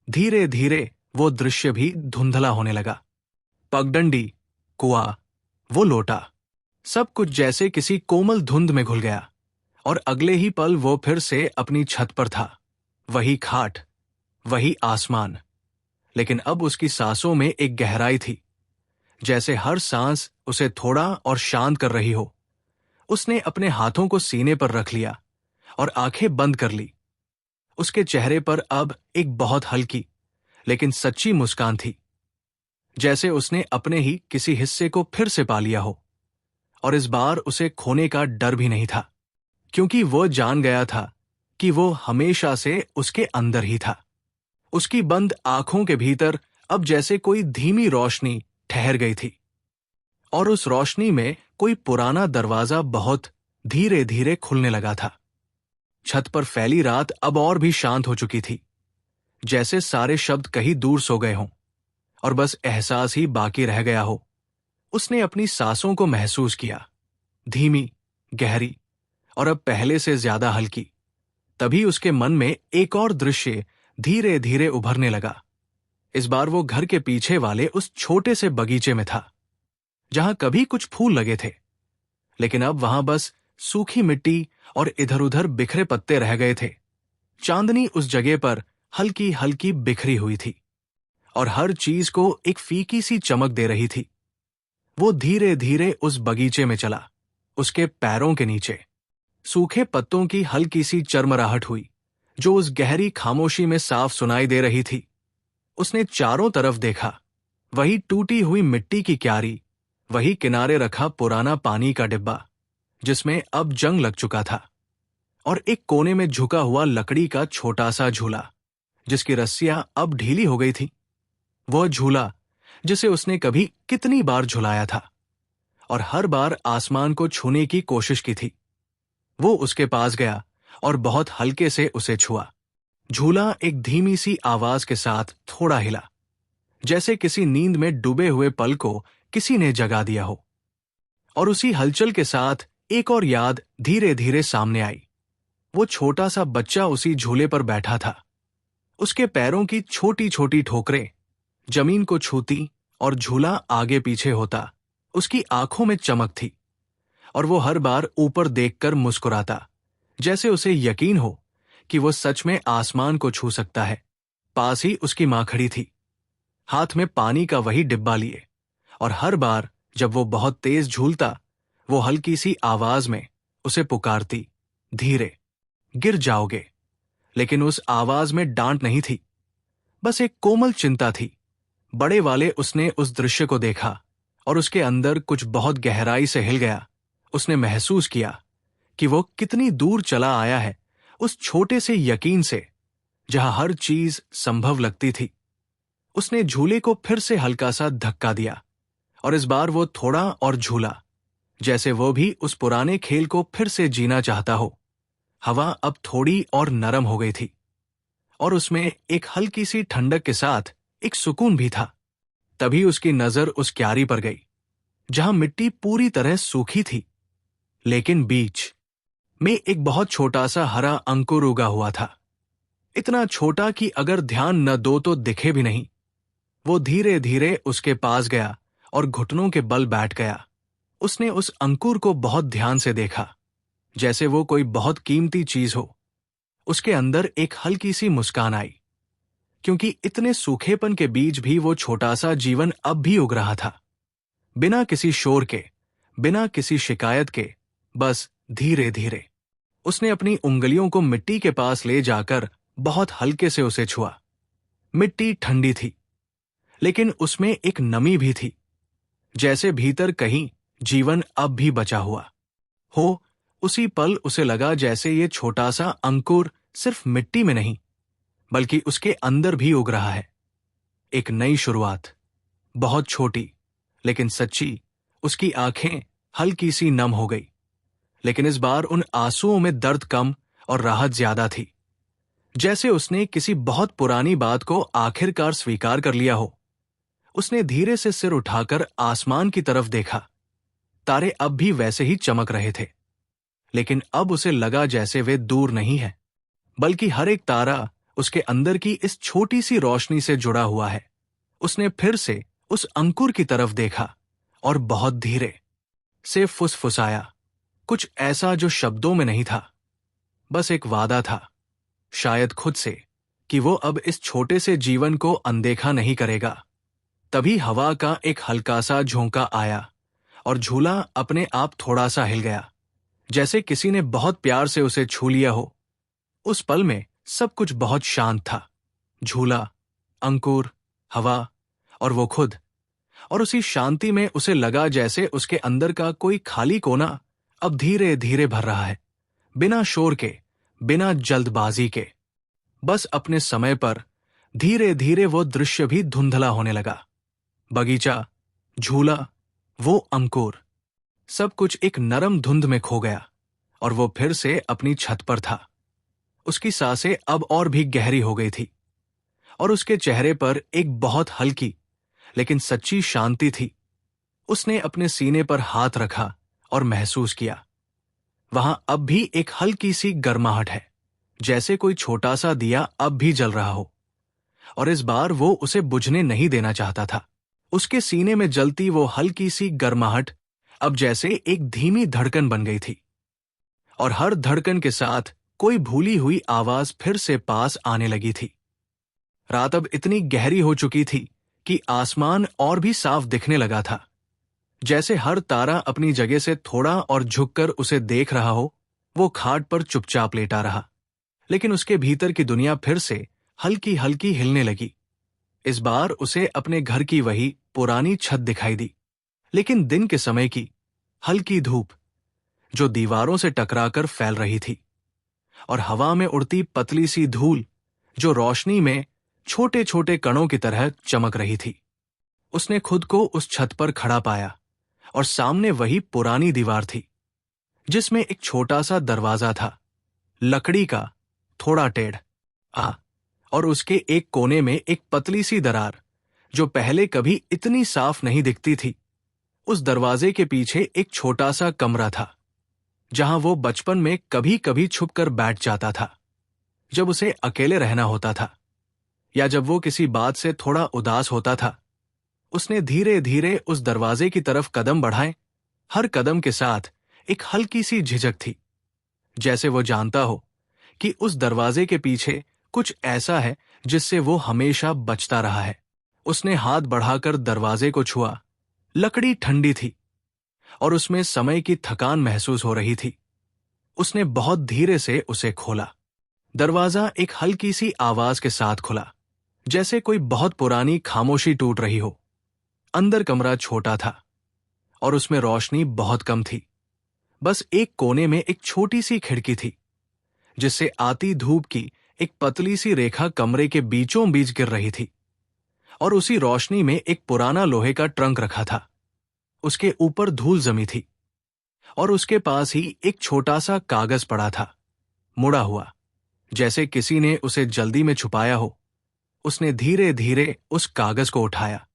धीरे धीरे वो दृश्य भी धुंधला होने लगा। पगडंडी, कुआं, वो लोटा, सब कुछ जैसे किसी कोमल धुंध में घुल गया, और अगले ही पल वो फिर से अपनी छत पर था। वही खाट, वही आसमान, लेकिन अब उसकी सांसों में एक गहराई थी, जैसे हर सांस उसे थोड़ा और शांत कर रही हो। उसने अपने हाथों को सीने पर रख लिया और आंखें बंद कर ली। उसके चेहरे पर अब एक बहुत हल्की लेकिन सच्ची मुस्कान थी, जैसे उसने अपने ही किसी हिस्से को फिर से पा लिया हो। और इस बार उसे खोने का डर भी नहीं था, क्योंकि वो जान गया था कि वो हमेशा से उसके अंदर ही था। उसकी बंद आंखों के भीतर अब जैसे कोई धीमी रोशनी ठहर गई थी, और उस रोशनी में कोई पुराना दरवाजा बहुत धीरे धीरे खुलने लगा था। छत पर फैली रात अब और भी शांत हो चुकी थी, जैसे सारे शब्द कहीं दूर सो गए हों और बस एहसास ही बाकी रह गया हो। उसने अपनी सांसों को महसूस किया, धीमी, गहरी और अब पहले से ज्यादा हल्की। तभी उसके मन में एक और दृश्य धीरे धीरे उभरने लगा। इस बार वो घर के पीछे वाले उस छोटे से बगीचे में था, जहां कभी कुछ फूल लगे थे, लेकिन अब वहां बस सूखी मिट्टी और इधर उधर बिखरे पत्ते रह गए थे। चांदनी उस जगह पर हल्की हल्की बिखरी हुई थी और हर चीज को एक फीकी सी चमक दे रही थी। वो धीरे धीरे उस बगीचे में चला। उसके पैरों के नीचे सूखे पत्तों की हल्की सी चरमराहट हुई, जो उस गहरी खामोशी में साफ सुनाई दे रही थी। उसने चारों तरफ देखा। वही टूटी हुई मिट्टी की क्यारी, वही किनारे रखा पुराना पानी का डिब्बा जिसमें अब जंग लग चुका था, और एक कोने में झुका हुआ लकड़ी का छोटा सा झूला जिसकी रस्सियां अब ढीली हो गई थी। वह झूला जिसे उसने कभी कितनी बार झुलाया था और हर बार आसमान को छूने की कोशिश की थी। वो उसके पास गया और बहुत हल्के से उसे छुआ। झूला एक धीमी सी आवाज के साथ थोड़ा हिला, जैसे किसी नींद में डूबे हुए पल को किसी ने जगा दिया हो। और उसी हलचल के साथ एक और याद धीरे धीरे सामने आई। वो छोटा सा बच्चा उसी झूले पर बैठा था। उसके पैरों की छोटी छोटी ठोकरें जमीन को छूती और झूला आगे पीछे होता। उसकी आंखों में चमक थी और वो हर बार ऊपर देखकर मुस्कुराता, जैसे उसे यकीन हो कि वो सच में आसमान को छू सकता है। पास ही उसकी मां खड़ी थी, हाथ में पानी का वही डिब्बा लिए, और हर बार जब वो बहुत तेज झूलता, वो हल्की सी आवाज में उसे पुकारती, धीरे, गिर जाओगे। लेकिन उस आवाज में डांट नहीं थी, बस एक कोमल चिंता थी। बड़े वाले उसने उस दृश्य को देखा और उसके अंदर कुछ बहुत गहराई से हिल गया। उसने महसूस किया कि वो कितनी दूर चला आया है उस छोटे से यकीन से जहां हर चीज संभव लगती थी। उसने झूले को फिर से हल्का सा धक्का दिया और इस बार वो थोड़ा और झूला, जैसे वो भी उस पुराने खेल को फिर से जीना चाहता हो। हवा अब थोड़ी और नरम हो गई थी और उसमें एक हल्की सी ठंडक के साथ एक सुकून भी था। तभी उसकी नजर उस क्यारी पर गई, जहां मिट्टी पूरी तरह सूखी थी, लेकिन बीच में एक बहुत छोटा सा हरा अंकुर उगा हुआ था। इतना छोटा कि अगर ध्यान न दो तो दिखे भी नहीं। वो धीरे धीरे उसके पास गया और घुटनों के बल बैठ गया। उसने उस अंकुर को बहुत ध्यान से देखा, जैसे वो कोई बहुत कीमती चीज हो। उसके अंदर एक हल्की सी मुस्कान आई, क्योंकि इतने सूखेपन के बीच भी वो छोटा सा जीवन अब भी उग रहा था, बिना किसी शोर के, बिना किसी शिकायत के, बस धीरे धीरे। उसने अपनी उंगलियों को मिट्टी के पास ले जाकर बहुत हल्के से उसे छुआ। मिट्टी ठंडी थी, लेकिन उसमें एक नमी भी थी, जैसे भीतर कहीं जीवन अब भी बचा हुआ हो। उसी पल उसे लगा जैसे ये छोटा सा अंकुर सिर्फ मिट्टी में नहीं, बल्कि उसके अंदर भी उग रहा है। एक नई शुरुआत, बहुत छोटी लेकिन सच्ची। उसकी आंखें हल्की सी नम हो गई, लेकिन इस बार उन आंसुओं में दर्द कम और राहत ज्यादा थी, जैसे उसने किसी बहुत पुरानी बात को आखिरकार स्वीकार कर लिया हो। उसने धीरे से सिर उठाकर आसमान की तरफ देखा। तारे अब भी वैसे ही चमक रहे थे, लेकिन अब उसे लगा जैसे वे दूर नहीं है, बल्कि हर एक तारा उसके अंदर की इस छोटी सी रोशनी से जुड़ा हुआ है। उसने फिर से उस अंकुर की तरफ देखा और बहुत धीरे से फुसफुसाया, कुछ ऐसा जो शब्दों में नहीं था, बस एक वादा था, शायद खुद से, कि वो अब इस छोटे से जीवन को अनदेखा नहीं करेगा। तभी हवा का एक हल्का सा झोंका आया और झूला अपने आप थोड़ा सा हिल गया, जैसे किसी ने बहुत प्यार से उसे छू लिया हो। उस पल में सब कुछ बहुत शांत था, झूला, अंकुर, हवा और वो खुद। और उसी शांति में उसे लगा जैसे उसके अंदर का कोई खाली कोना अब धीरे धीरे भर रहा है, बिना शोर के, बिना जल्दबाजी के, बस अपने समय पर। धीरे धीरे वो दृश्य भी धुंधला होने लगा। बगीचा, झूला, वो अंकुर, सब कुछ एक नरम धुंध में खो गया और वो फिर से अपनी छत पर था। उसकी सांसें अब और भी गहरी हो गई थी। और उसके चेहरे पर एक बहुत हल्की लेकिन सच्ची शांति थी। उसने अपने सीने पर हाथ रखा और महसूस किया, वहां अब भी एक हल्की सी गर्माहट है, जैसे कोई छोटा सा दिया अब भी जल रहा हो, और इस बार वो उसे बुझने नहीं देना चाहता था। उसके सीने में जलती वो हल्की सी गर्माहट अब जैसे एक धीमी धड़कन बन गई थी, और हर धड़कन के साथ कोई भूली हुई आवाज फिर से पास आने लगी थी। रात अब इतनी गहरी हो चुकी थी कि आसमान और भी साफ दिखने लगा था, जैसे हर तारा अपनी जगह से थोड़ा और झुककर उसे देख रहा हो। वो खाट पर चुपचाप लेटा रहा, लेकिन उसके भीतर की दुनिया फिर से हल्की हल्की हिलने लगी। इस बार उसे अपने घर की वही पुरानी छत दिखाई दी, लेकिन दिन के समय की हल्की धूप जो दीवारों से टकराकर फैल रही थी, और हवा में उड़ती पतली सी धूल जो रोशनी में छोटे छोटे कणों की तरह चमक रही थी। उसने खुद को उस छत पर खड़ा पाया, और सामने वही पुरानी दीवार थी, जिसमें एक छोटा सा दरवाजा था, लकड़ी का, थोड़ा टेढ़ और उसके एक कोने में एक पतली सी दरार जो पहले कभी इतनी साफ नहीं दिखती थी। उस दरवाजे के पीछे एक छोटा सा कमरा था, जहां वो बचपन में कभी कभी छुपकर बैठ जाता था, जब उसे अकेले रहना होता था या जब वो किसी बात से थोड़ा उदास होता था। उसने धीरे धीरे उस दरवाजे की तरफ कदम बढ़ाए। हर कदम के साथ एक हल्की सी झिझक थी, जैसे वो जानता हो कि उस दरवाजे के पीछे कुछ ऐसा है जिससे वो हमेशा बचता रहा है। उसने हाथ बढ़ाकर दरवाजे को छुआ। लकड़ी ठंडी थी और उसमें समय की थकान महसूस हो रही थी। उसने बहुत धीरे से उसे खोला। दरवाजा एक हल्की सी आवाज के साथ खुला, जैसे कोई बहुत पुरानी खामोशी टूट रही हो। अंदर कमरा छोटा था और उसमें रोशनी बहुत कम थी। बस एक कोने में एक छोटी सी खिड़की थी, जिससे आती धूप की एक पतली सी रेखा कमरे के बीचों बीच गिर रही थी, और उसी रोशनी में एक पुराना लोहे का ट्रंक रखा था। उसके ऊपर धूल जमी थी, और उसके पास ही एक छोटा सा कागज पड़ा था, मुड़ा हुआ, जैसे किसी ने उसे जल्दी में छुपाया हो। उसने धीरे धीरे उस कागज को उठाया।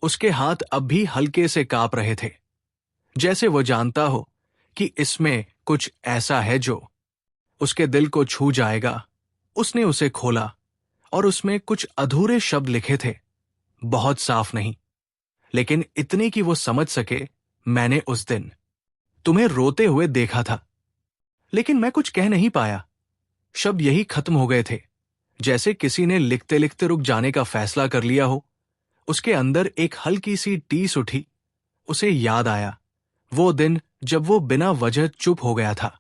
उसके हाथ अब भी हल्के से कांप रहे थे, जैसे वो जानता हो कि इसमें कुछ ऐसा है जो उसके दिल को छू जाएगा। उसने उसे खोला और उसमें कुछ अधूरे शब्द लिखे थे, बहुत साफ नहीं, लेकिन इतने कि वो समझ सके, मैंने उस दिन तुम्हें रोते हुए देखा था, लेकिन मैं कुछ कह नहीं पाया। शब्द यही खत्म हो गए थे, जैसे किसी ने लिखते लिखते रुक जाने का फैसला कर लिया हो। उसके अंदर एक हल्की सी टीस उठी। उसे याद आया वो दिन जब वो बिना वजह चुप हो गया था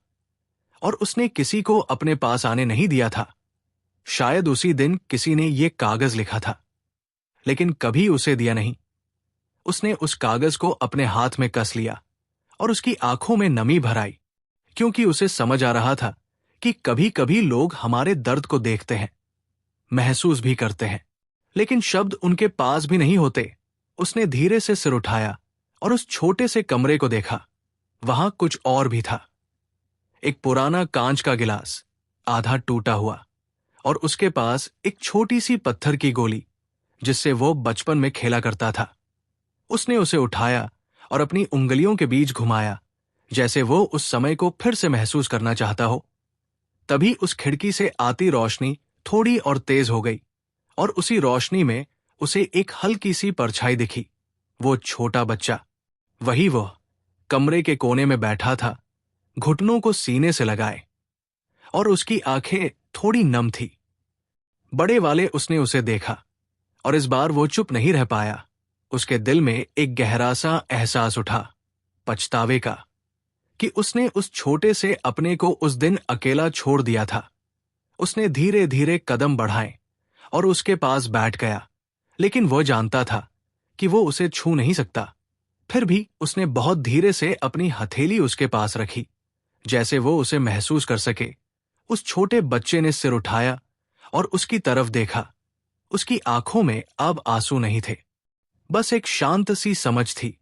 और उसने किसी को अपने पास आने नहीं दिया था। शायद उसी दिन किसी ने ये कागज लिखा था, लेकिन कभी उसे दिया नहीं। उसने उस कागज को अपने हाथ में कस लिया और उसकी आंखों में नमी भर आई, क्योंकि उसे समझ आ रहा था कि कभी कभी लोग हमारे दर्द को देखते हैं, महसूस भी करते हैं, लेकिन शब्द उनके पास भी नहीं होते। उसने धीरे से सिर उठाया और उस छोटे से कमरे को देखा। वहां कुछ और भी था। एक पुराना कांच का गिलास, आधा टूटा हुआ, और उसके पास एक छोटी सी पत्थर की गोली जिससे वो बचपन में खेला करता था। उसने उसे उठाया और अपनी उंगलियों के बीच घुमाया, जैसे वो उस समय को फिर से महसूस करना चाहता हो। तभी उस खिड़की से आती रोशनी थोड़ी और तेज हो गई, और उसी रोशनी में उसे एक हल्की सी परछाई दिखी। वो छोटा बच्चा, वही वो, कमरे के कोने में बैठा था, घुटनों को सीने से लगाए, और उसकी आंखें थोड़ी नम थी। बड़े वाले उसने उसे देखा, और इस बार वो चुप नहीं रह पाया। उसके दिल में एक गहरा सा एहसास उठा, पछतावे का, कि उसने उस छोटे से अपने को उस दिन अकेला छोड़ दिया था। उसने धीरे धीरे कदम बढ़ाए और उसके पास बैठ गया, लेकिन वो जानता था कि वो उसे छू नहीं सकता। फिर भी उसने बहुत धीरे से अपनी हथेली उसके पास रखी, जैसे वो उसे महसूस कर सके। उस छोटे बच्चे ने सिर उठाया और उसकी तरफ देखा। उसकी आंखों में अब आंसू नहीं थे, बस एक शांत सी समझ थी,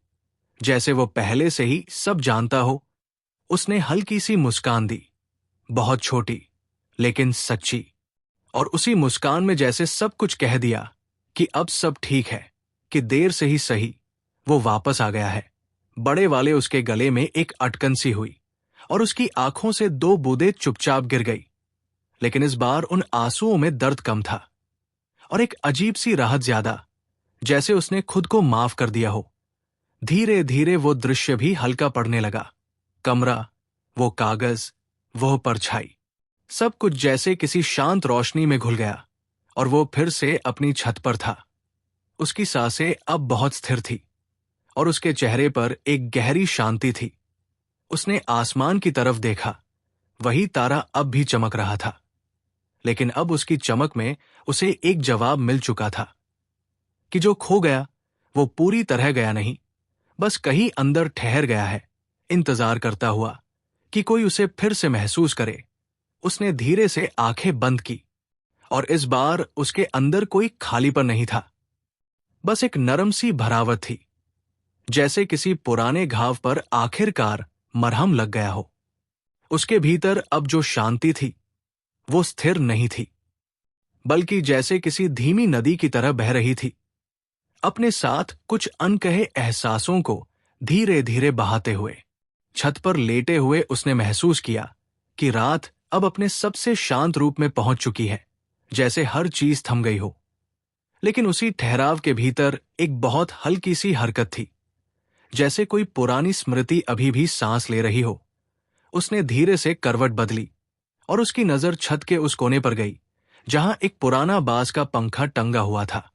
जैसे वो पहले से ही सब जानता हो। उसने हल्की सी मुस्कान दी, बहुत छोटी लेकिन सच्ची, और उसी मुस्कान में जैसे सब कुछ कह दिया कि अब सब ठीक है, कि देर से ही सही वो वापस आ गया है। बड़े वाले उसके गले में एक अटकन सी हुई और उसकी आंखों से 2 बूंदें चुपचाप गिर गई। लेकिन इस बार उन आंसुओं में दर्द कम था और एक अजीब सी राहत ज्यादा, जैसे उसने खुद को माफ कर दिया हो। धीरे धीरे वो दृश्य भी हल्का पड़ने लगा। कमरा, वो कागज, वो परछाई, सब कुछ जैसे किसी शांत रोशनी में घुल गया और वो फिर से अपनी छत पर था। उसकी सांसें अब बहुत स्थिर थी और उसके चेहरे पर एक गहरी शांति थी। उसने आसमान की तरफ देखा। वही तारा अब भी चमक रहा था, लेकिन अब उसकी चमक में उसे एक जवाब मिल चुका था कि जो खो गया वो पूरी तरह गया नहीं, बस कहीं अंदर ठहर गया है, इंतजार करता हुआ कि कोई उसे फिर से महसूस करे। उसने धीरे से आंखें बंद की और इस बार उसके अंदर कोई खालीपन नहीं था, बस एक नरम सी भरावट थी, जैसे किसी पुराने घाव पर आखिरकार मरहम लग गया हो। उसके भीतर अब जो शांति थी वो स्थिर नहीं थी, बल्कि जैसे किसी धीमी नदी की तरह बह रही थी, अपने साथ कुछ अनकहे एहसासों को धीरे धीरे बहाते हुए। छत पर लेटे हुए उसने महसूस किया कि रात अब अपने सबसे शांत रूप में पहुंच चुकी है, जैसे हर चीज थम गई हो। लेकिन उसी ठहराव के भीतर एक बहुत हल्की सी हरकत थी, जैसे कोई पुरानी स्मृति अभी भी सांस ले रही हो। उसने धीरे से करवट बदली और उसकी नजर छत के उस कोने पर गई जहां एक पुराना बांस का पंखा टंगा हुआ था,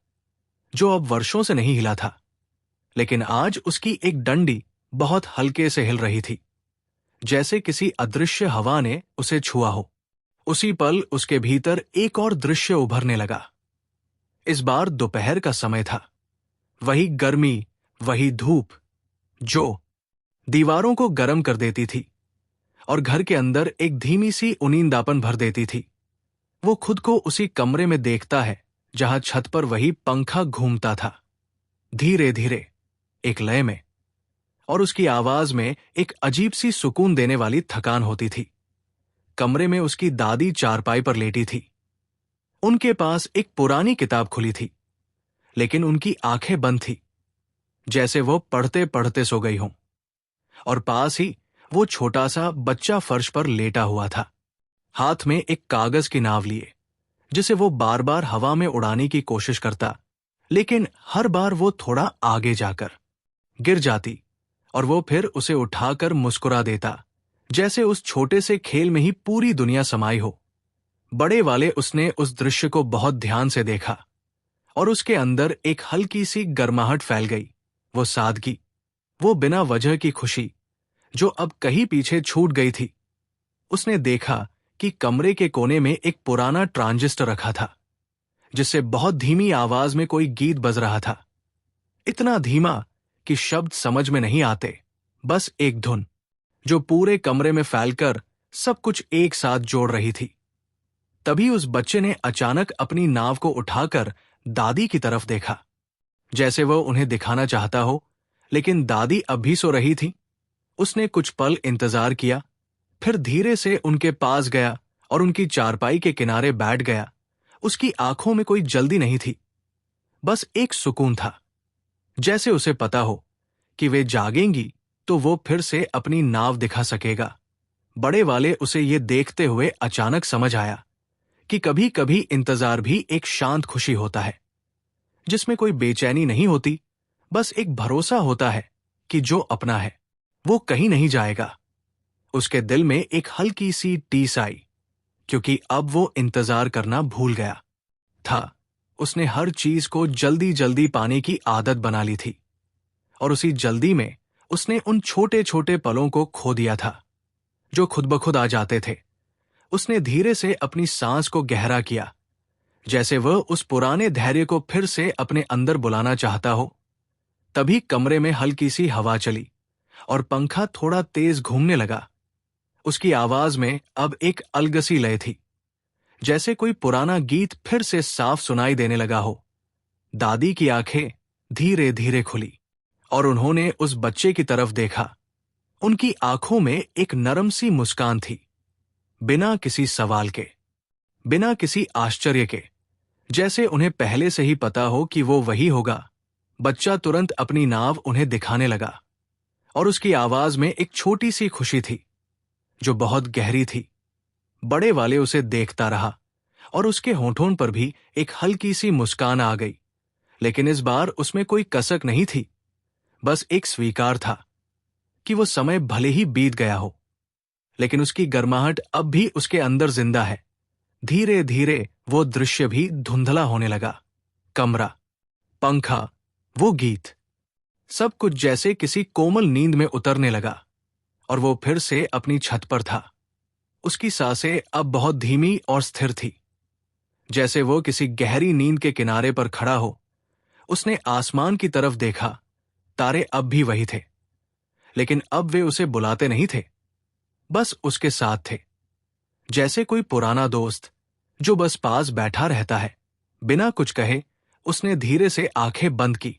जो अब वर्षों से नहीं हिला था। लेकिन आज उसकी एक डंडी बहुत हल्के से हिल रही थी, जैसे किसी अदृश्य हवा ने उसे छुआ हो। उसी पल उसके भीतर एक और दृश्य उभरने लगा। इस बार दोपहर का समय था। वही गर्मी, वही धूप जो दीवारों को गर्म कर देती थी और घर के अंदर एक धीमी सी उनींदापन भर देती थी। वो खुद को उसी कमरे में देखता है जहां छत पर वही पंखा घूमता था, धीरे धीरे, एक लय में, और उसकी आवाज में एक अजीब सी सुकून देने वाली थकान होती थी। कमरे में उसकी दादी चारपाई पर लेटी थी। उनके पास एक पुरानी किताब खुली थी, लेकिन उनकी आंखें बंद थी, जैसे वो पढ़ते पढ़ते सो गई हों। और पास ही वो छोटा सा बच्चा फर्श पर लेटा हुआ था, हाथ में एक कागज की नाव लिए, जिसे वो बार बार हवा में उड़ाने की कोशिश करता, लेकिन हर बार वो थोड़ा आगे जाकर गिर जाती और वो फिर उसे उठाकर मुस्कुरा देता, जैसे उस छोटे से खेल में ही पूरी दुनिया समाई हो। बड़े वाले उसने उस दृश्य को बहुत ध्यान से देखा और उसके अंदर एक हल्की सी गर्माहट फैल गई। वो सादगी, वो बिना वजह की खुशी जो अब कहीं पीछे छूट गई थी। उसने देखा कि कमरे के कोने में एक पुराना ट्रांजिस्टर रखा था, जिससे बहुत धीमी आवाज में कोई गीत बज रहा था, इतना धीमा कि शब्द समझ में नहीं आते, बस एक धुन जो पूरे कमरे में फैलकर सब कुछ एक साथ जोड़ रही थी। तभी उस बच्चे ने अचानक अपनी नाव को उठाकर दादी की तरफ देखा, जैसे वह उन्हें दिखाना चाहता हो, लेकिन दादी अब भी सो रही थी। उसने कुछ पल इंतजार किया, फिर धीरे से उनके पास गया और उनकी चारपाई के किनारे बैठ गया। उसकी आंखों में कोई जल्दी नहीं थी, बस एक सुकून था, जैसे उसे पता हो कि वे जागेंगी तो वो फिर से अपनी नाव दिखा सकेगा। बड़े वाले उसे ये देखते हुए अचानक समझ आया कि कभी कभी इंतजार भी एक शांत खुशी होता है, जिसमें कोई बेचैनी नहीं होती, बस एक भरोसा होता है कि जो अपना है वो कहीं नहीं जाएगा। उसके दिल में एक हल्की सी टीस आई, क्योंकि अब वो इंतजार करना भूल गया था। उसने हर चीज को जल्दी जल्दी पाने की आदत बना ली थी और उसी जल्दी में उसने उन छोटे छोटे पलों को खो दिया था जो खुद ब खुद आ जाते थे। उसने धीरे से अपनी सांस को गहरा किया, जैसे वह उस पुराने धैर्य को फिर से अपने अंदर बुलाना चाहता हो। तभी कमरे में हल्की सी हवा चली और पंखा थोड़ा तेज घूमने लगा। उसकी आवाज में अब एक अलगसी लय थी, जैसे कोई पुराना गीत फिर से साफ सुनाई देने लगा हो। दादी की आंखें धीरे धीरे खुली और उन्होंने उस बच्चे की तरफ देखा। उनकी आंखों में एक नरम सी मुस्कान थी, बिना किसी सवाल के, बिना किसी आश्चर्य के, जैसे उन्हें पहले से ही पता हो कि वो वही होगा, बच्चा तुरंत अपनी नाव उन्हें दिखाने लगा। और उसकी आवाज में एक छोटी सी खुशी थी जो बहुत गहरी थी। बड़े वाले उसे देखता रहा और उसके होठों पर भी एक हल्की सी मुस्कान आ गई, लेकिन इस बार उसमें कोई कसक नहीं थी, बस एक स्वीकार था कि वो समय भले ही बीत गया हो, लेकिन उसकी गर्माहट अब भी उसके अंदर जिंदा है। धीरे धीरे वो दृश्य भी धुंधला होने लगा। कमरा, पंखा, वो गीत, सब कुछ जैसे किसी कोमल नींद में उतरने लगा और वो फिर से अपनी छत पर था। उसकी सांसें अब बहुत धीमी और स्थिर थी, जैसे वो किसी गहरी नींद के किनारे पर खड़ा हो। उसने आसमान की तरफ देखा। तारे अब भी वही थे, लेकिन अब वे उसे बुलाते नहीं थे, बस उसके साथ थे, जैसे कोई पुराना दोस्त जो बस पास बैठा रहता है। बिना कुछ कहे उसने धीरे से आंखें बंद की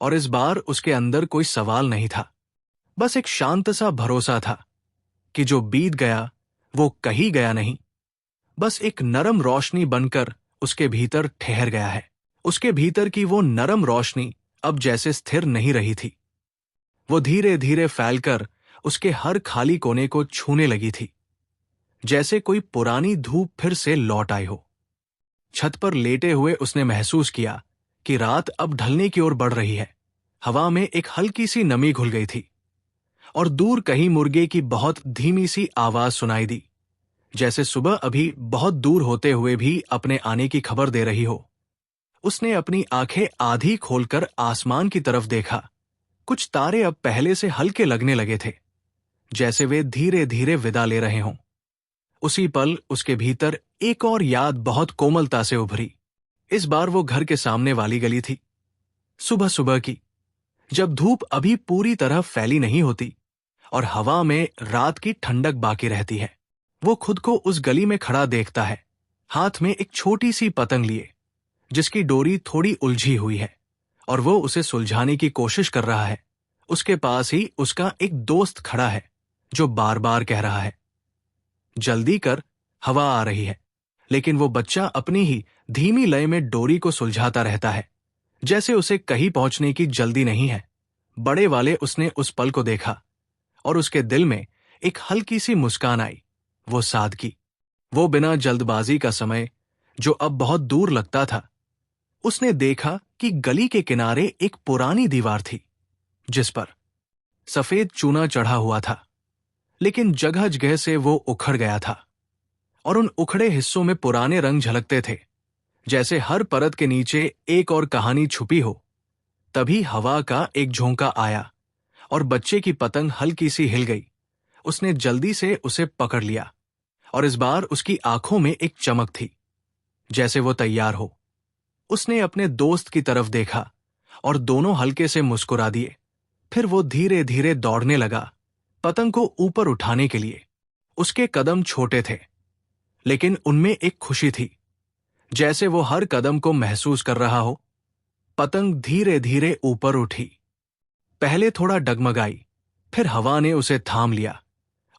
और इस बार उसके अंदर कोई सवाल नहीं था, बस एक शांत सा भरोसा था कि जो बीत गया वो कहीं गया नहीं, बस एक नरम रोशनी बनकर उसके भीतर ठहर गया है। उसके भीतर की वो नरम रोशनी अब जैसे स्थिर नहीं रही थी, वो धीरे धीरे फैलकर उसके हर खाली कोने को छूने लगी थी, जैसे कोई पुरानी धूप फिर से लौट आई हो। छत पर लेटे हुए उसने महसूस किया कि रात अब ढलने की ओर बढ़ रही है। हवा में एक हल्की सी नमी घुल गई थी और दूर कहीं मुर्गे की बहुत धीमी सी आवाज सुनाई दी, जैसे सुबह अभी बहुत दूर होते हुए भी अपने आने की खबर दे रही हो। उसने अपनी आंखें आधी खोलकर आसमान की तरफ देखा। कुछ तारे अब पहले से हल्के लगने लगे थे, जैसे वे धीरे धीरे विदा ले रहे हों। उसी पल उसके भीतर एक और याद बहुत कोमलता से उभरी। इस बार वो घर के सामने वाली गली थी, सुबह सुबह की, जब धूप अभी पूरी तरह फैली नहीं होती और हवा में रात की ठंडक बाकी रहती है। वो खुद को उस गली में खड़ा देखता है, हाथ में एक छोटी सी पतंग लिए, जिसकी डोरी थोड़ी उलझी हुई है और वो उसे सुलझाने की कोशिश कर रहा है। उसके पास ही उसका एक दोस्त खड़ा है जो बार बार कह रहा है, जल्दी कर, हवा आ रही है। लेकिन वो बच्चा अपनी ही धीमी लय में डोरी को सुलझाता रहता है, जैसे उसे कहीं पहुंचने की जल्दी नहीं है। बड़े वाले उसने उस पल को देखा और उसके दिल में एक हल्की सी मुस्कान आई, वो सादगी, वो बिना जल्दबाजी का समय जो अब बहुत दूर लगता था। उसने देखा कि गली के किनारे एक पुरानी दीवार थी, जिस पर सफेद चूना चढ़ा हुआ था, लेकिन जगह जगह से वो उखड़ गया था और उन उखड़े हिस्सों में पुराने रंग झलकते थे, जैसे हर परत के नीचे एक और कहानी छुपी हो। तभी हवा का एक झोंका आया और बच्चे की पतंग हल्की सी हिल गई। उसने जल्दी से उसे पकड़ लिया और इस बार उसकी आंखों में एक चमक थी, जैसे वो तैयार हो। उसने अपने दोस्त की तरफ देखा और दोनों हल्के से मुस्कुरा दिए। फिर वो धीरे धीरे दौड़ने लगा, पतंग को ऊपर उठाने के लिए। उसके कदम छोटे थे, लेकिन उनमें एक खुशी थी, जैसे वो हर कदम को महसूस कर रहा हो। पतंग धीरे धीरे ऊपर उठी, पहले थोड़ा डगमगाई, फिर हवा ने उसे थाम लिया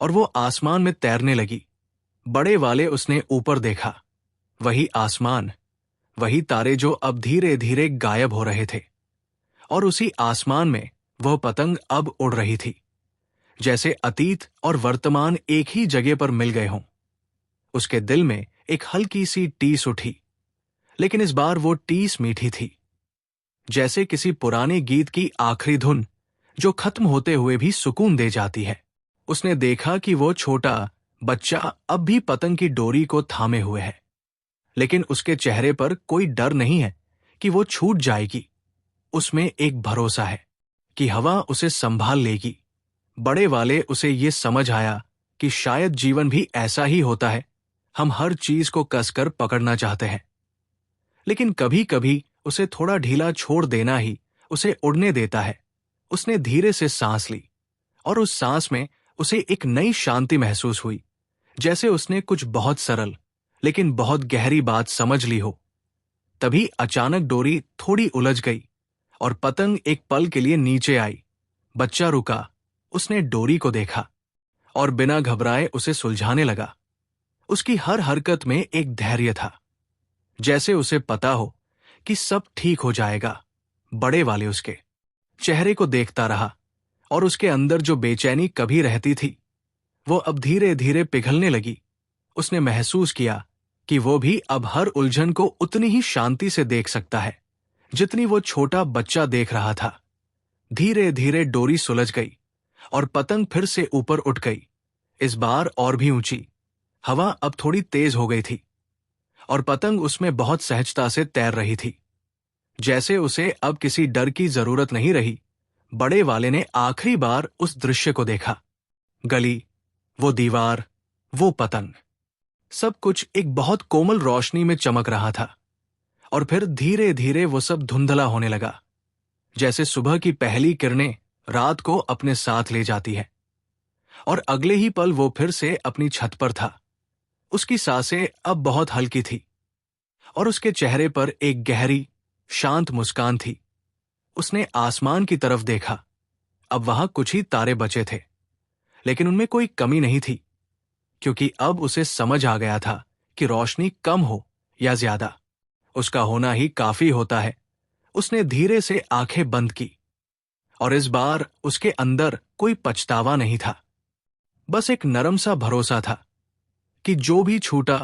और वो आसमान में तैरने लगी। बड़े वाले उसने ऊपर देखा, वही आसमान, वही तारे जो अब धीरे धीरे गायब हो रहे थे, और उसी आसमान में वह पतंग अब उड़ रही थी, जैसे अतीत और वर्तमान एक ही जगह पर मिल गए हों। उसके दिल में एक हल्की सी टीस उठी, लेकिन इस बार वो टीस मीठी थी, जैसे किसी पुराने गीत की आखिरी धुन जो खत्म होते हुए भी सुकून दे जाती है। उसने देखा कि वो छोटा बच्चा अब भी पतंग की डोरी को थामे हुए है, लेकिन उसके चेहरे पर कोई डर नहीं है कि वो छूट जाएगी। उसमें एक भरोसा है कि हवा उसे संभाल लेगी। बड़े वाले उसे ये समझ आया कि शायद जीवन भी ऐसा ही होता है, हम हर चीज को कसकर पकड़ना चाहते हैं, लेकिन कभी कभी उसे थोड़ा ढीला छोड़ देना ही उसे उड़ने देता है। उसने धीरे से सांस ली और उस सांस में उसे एक नई शांति महसूस हुई, जैसे उसने कुछ बहुत सरल लेकिन बहुत गहरी बात समझ ली हो। तभी अचानक डोरी थोड़ी उलझ गई और पतंग एक पल के लिए नीचे आई। बच्चा रुका, उसने डोरी को देखा और बिना घबराए उसे सुलझाने लगा। उसकी हर हरकत में एक धैर्य था, जैसे उसे पता हो कि सब ठीक हो जाएगा। बड़े वाले उसके चेहरे को देखता रहा और उसके अंदर जो बेचैनी कभी रहती थी वो अब धीरे धीरे पिघलने लगी। उसने महसूस किया कि वो भी अब हर उलझन को उतनी ही शांति से देख सकता है जितनी वो छोटा बच्चा देख रहा था। धीरे धीरे डोरी सुलझ गई और पतंग फिर से ऊपर उठ गई, इस बार और भी ऊंची। हवा अब थोड़ी तेज हो गई थी और पतंग उसमें बहुत सहजता से तैर रही थी, जैसे उसे अब किसी डर की जरूरत नहीं रही। बड़े वाले ने आखिरी बार उस दृश्य को देखा। गली, वो दीवार, वो पतंग, सब कुछ एक बहुत कोमल रोशनी में चमक रहा था। और फिर धीरे धीरे वो सब धुंधला होने लगा, जैसे सुबह की पहली किरणें रात को अपने साथ ले जाती है। और अगले ही पल वो फिर से अपनी छत पर था। उसकी सांसें अब बहुत हल्की थी और उसके चेहरे पर एक गहरी शांत मुस्कान थी। उसने आसमान की तरफ देखा। अब वहां कुछ ही तारे बचे थे, लेकिन उनमें कोई कमी नहीं थी, क्योंकि अब उसे समझ आ गया था कि रोशनी कम हो या ज्यादा, उसका होना ही काफी होता है। उसने धीरे से आंखें बंद की और इस बार उसके अंदर कोई पछतावा नहीं था, बस एक नरम सा भरोसा था कि जो भी छूटा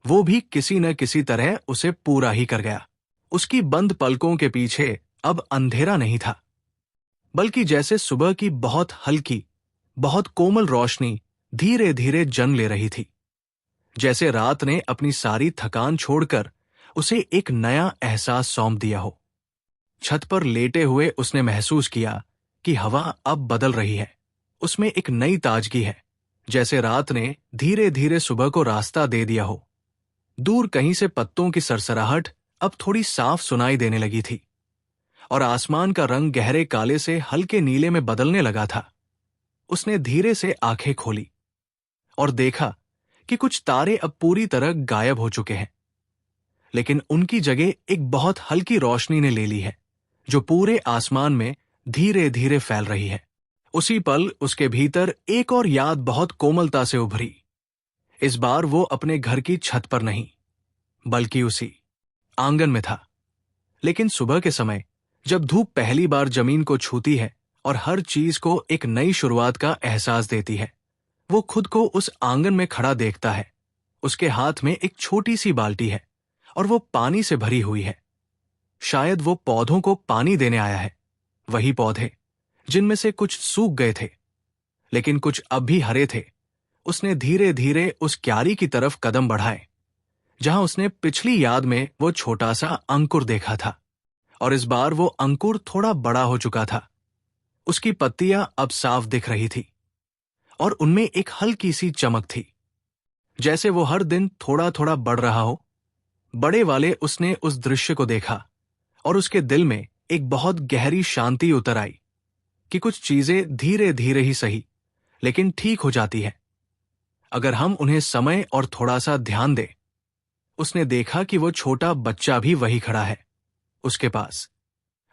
वो भी किसी न किसी तरह उसे पूरा ही कर गया। उसकी बंद पलकों के पीछे अब अंधेरा नहीं था, बल्कि जैसे सुबह की बहुत हल्की, बहुत कोमल रोशनी धीरे धीरे जन्म ले रही थी। जैसे रात ने अपनी सारी थकान छोड़कर उसे एक नया एहसास सौंप दिया हो। छत पर लेटे हुए उसने महसूस किया कि हवा अब बदल रही है, उसमें एक नई ताजगी है, जैसे रात ने धीरे धीरे सुबह को रास्ता दे दिया हो। दूर कहीं से पत्तों की सरसराहट अब थोड़ी साफ सुनाई देने लगी थी और आसमान का रंग गहरे काले से हल्के नीले में बदलने लगा था। उसने धीरे से आंखें खोली और देखा कि कुछ तारे अब पूरी तरह गायब हो चुके हैं, लेकिन उनकी जगह एक बहुत हल्की रोशनी ने ले ली है, जो पूरे आसमान में धीरे धीरे फैल रही है। उसी पल उसके भीतर एक और याद बहुत कोमलता से उभरी। इस बार वो अपने घर की छत पर नहीं, बल्कि उसी आंगन में था। लेकिन सुबह के समय, जब धूप पहली बार जमीन को छूती है और हर चीज को एक नई शुरुआत का एहसास देती है, वो खुद को उस आंगन में खड़ा देखता है। उसके हाथ में एक छोटी सी बाल्टी है और वो पानी से भरी हुई है। शायद वो पौधों को पानी देने आया है, वही पौधे जिनमें से कुछ सूख गए थे लेकिन कुछ अब भी हरे थे। उसने धीरे धीरे उस क्यारी की तरफ कदम बढ़ाए जहां उसने पिछली याद में वो छोटा सा अंकुर देखा था, और इस बार वो अंकुर थोड़ा बड़ा हो चुका था। उसकी पत्तियां अब साफ दिख रही थी और उनमें एक हल्की सी चमक थी, जैसे वो हर दिन थोड़ा थोड़ा बढ़ रहा हो। बड़े वाले उसने उस दृश्य को देखा और उसके दिल में एक बहुत गहरी शांति उतर आई कि कुछ चीजें धीरे धीरे ही सही, लेकिन ठीक हो जाती है अगर हम उन्हें समय और थोड़ा सा ध्यान दें। उसने देखा कि वो छोटा बच्चा भी वही खड़ा है उसके पास,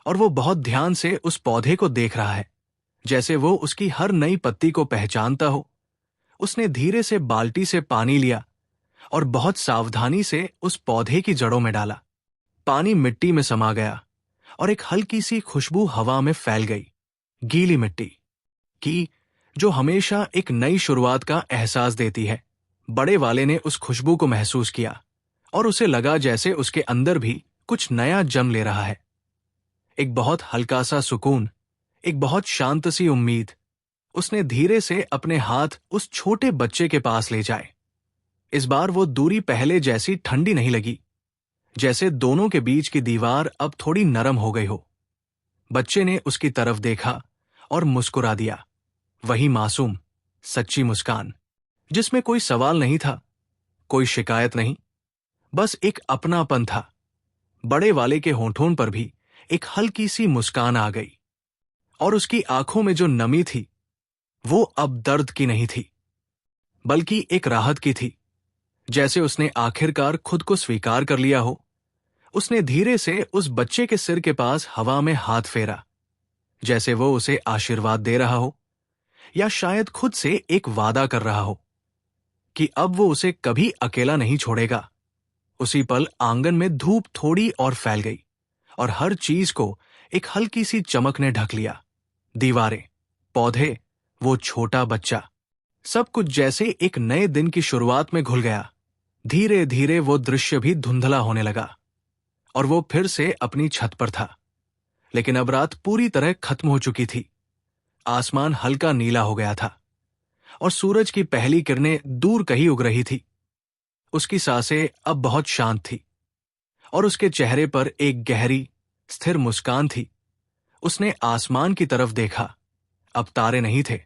और वो बहुत ध्यान से उस पौधे को देख रहा है, जैसे वो उसकी हर नई पत्ती को पहचानता हो। उसने धीरे से बाल्टी से पानी लिया और बहुत सावधानी से उस पौधे की जड़ों में डाला। पानी मिट्टी में समा गया और एक हल्की सी खुशबू हवा में फैल गई, गीली मिट्टी की, जो हमेशा एक नई शुरुआत का एहसास देती है। बड़े वाले ने उस खुशबू को महसूस किया और उसे लगा जैसे उसके अंदर भी कुछ नया जन्म ले रहा है। एक बहुत हल्का सा सुकून, एक बहुत शांत सी उम्मीद। उसने धीरे से अपने हाथ उस छोटे बच्चे के पास ले जाए। इस बार वो दूरी पहले जैसी ठंडी नहीं लगी, जैसे दोनों के बीच की दीवार अब थोड़ी नरम हो गई हो। बच्चे ने उसकी तरफ देखा और मुस्कुरा दिया, वही मासूम सच्ची मुस्कान जिसमें कोई सवाल नहीं था, कोई शिकायत नहीं, बस एक अपनापन था। बड़े वाले के होंठों पर भी एक हल्की सी मुस्कान आ गई और उसकी आंखों में जो नमी थी वो अब दर्द की नहीं थी, बल्कि एक राहत की थी, जैसे उसने आखिरकार खुद को स्वीकार कर लिया हो। उसने धीरे से उस बच्चे के सिर के पास हवा में हाथ फेरा, जैसे वो उसे आशीर्वाद दे रहा हो या शायद खुद से एक वादा कर रहा हो कि अब वो उसे कभी अकेला नहीं छोड़ेगा। उसी पल आंगन में धूप थोड़ी और फैल गई और हर चीज को एक हल्की सी चमक ने ढक लिया। दीवारें, पौधे, वो छोटा बच्चा, सब कुछ जैसे एक नए दिन की शुरुआत में घुल गया। धीरे धीरे वो दृश्य भी धुंधला होने लगा और वो फिर से अपनी छत पर था। लेकिन अब रात पूरी तरह खत्म हो चुकी थी। आसमान हल्का नीला हो गया था और सूरज की पहली किरणें दूर कहीं उग रही थी। उसकी सांसें अब बहुत शांत थी और उसके चेहरे पर एक गहरी, स्थिर मुस्कान थी। उसने आसमान की तरफ देखा। अब तारे नहीं थे,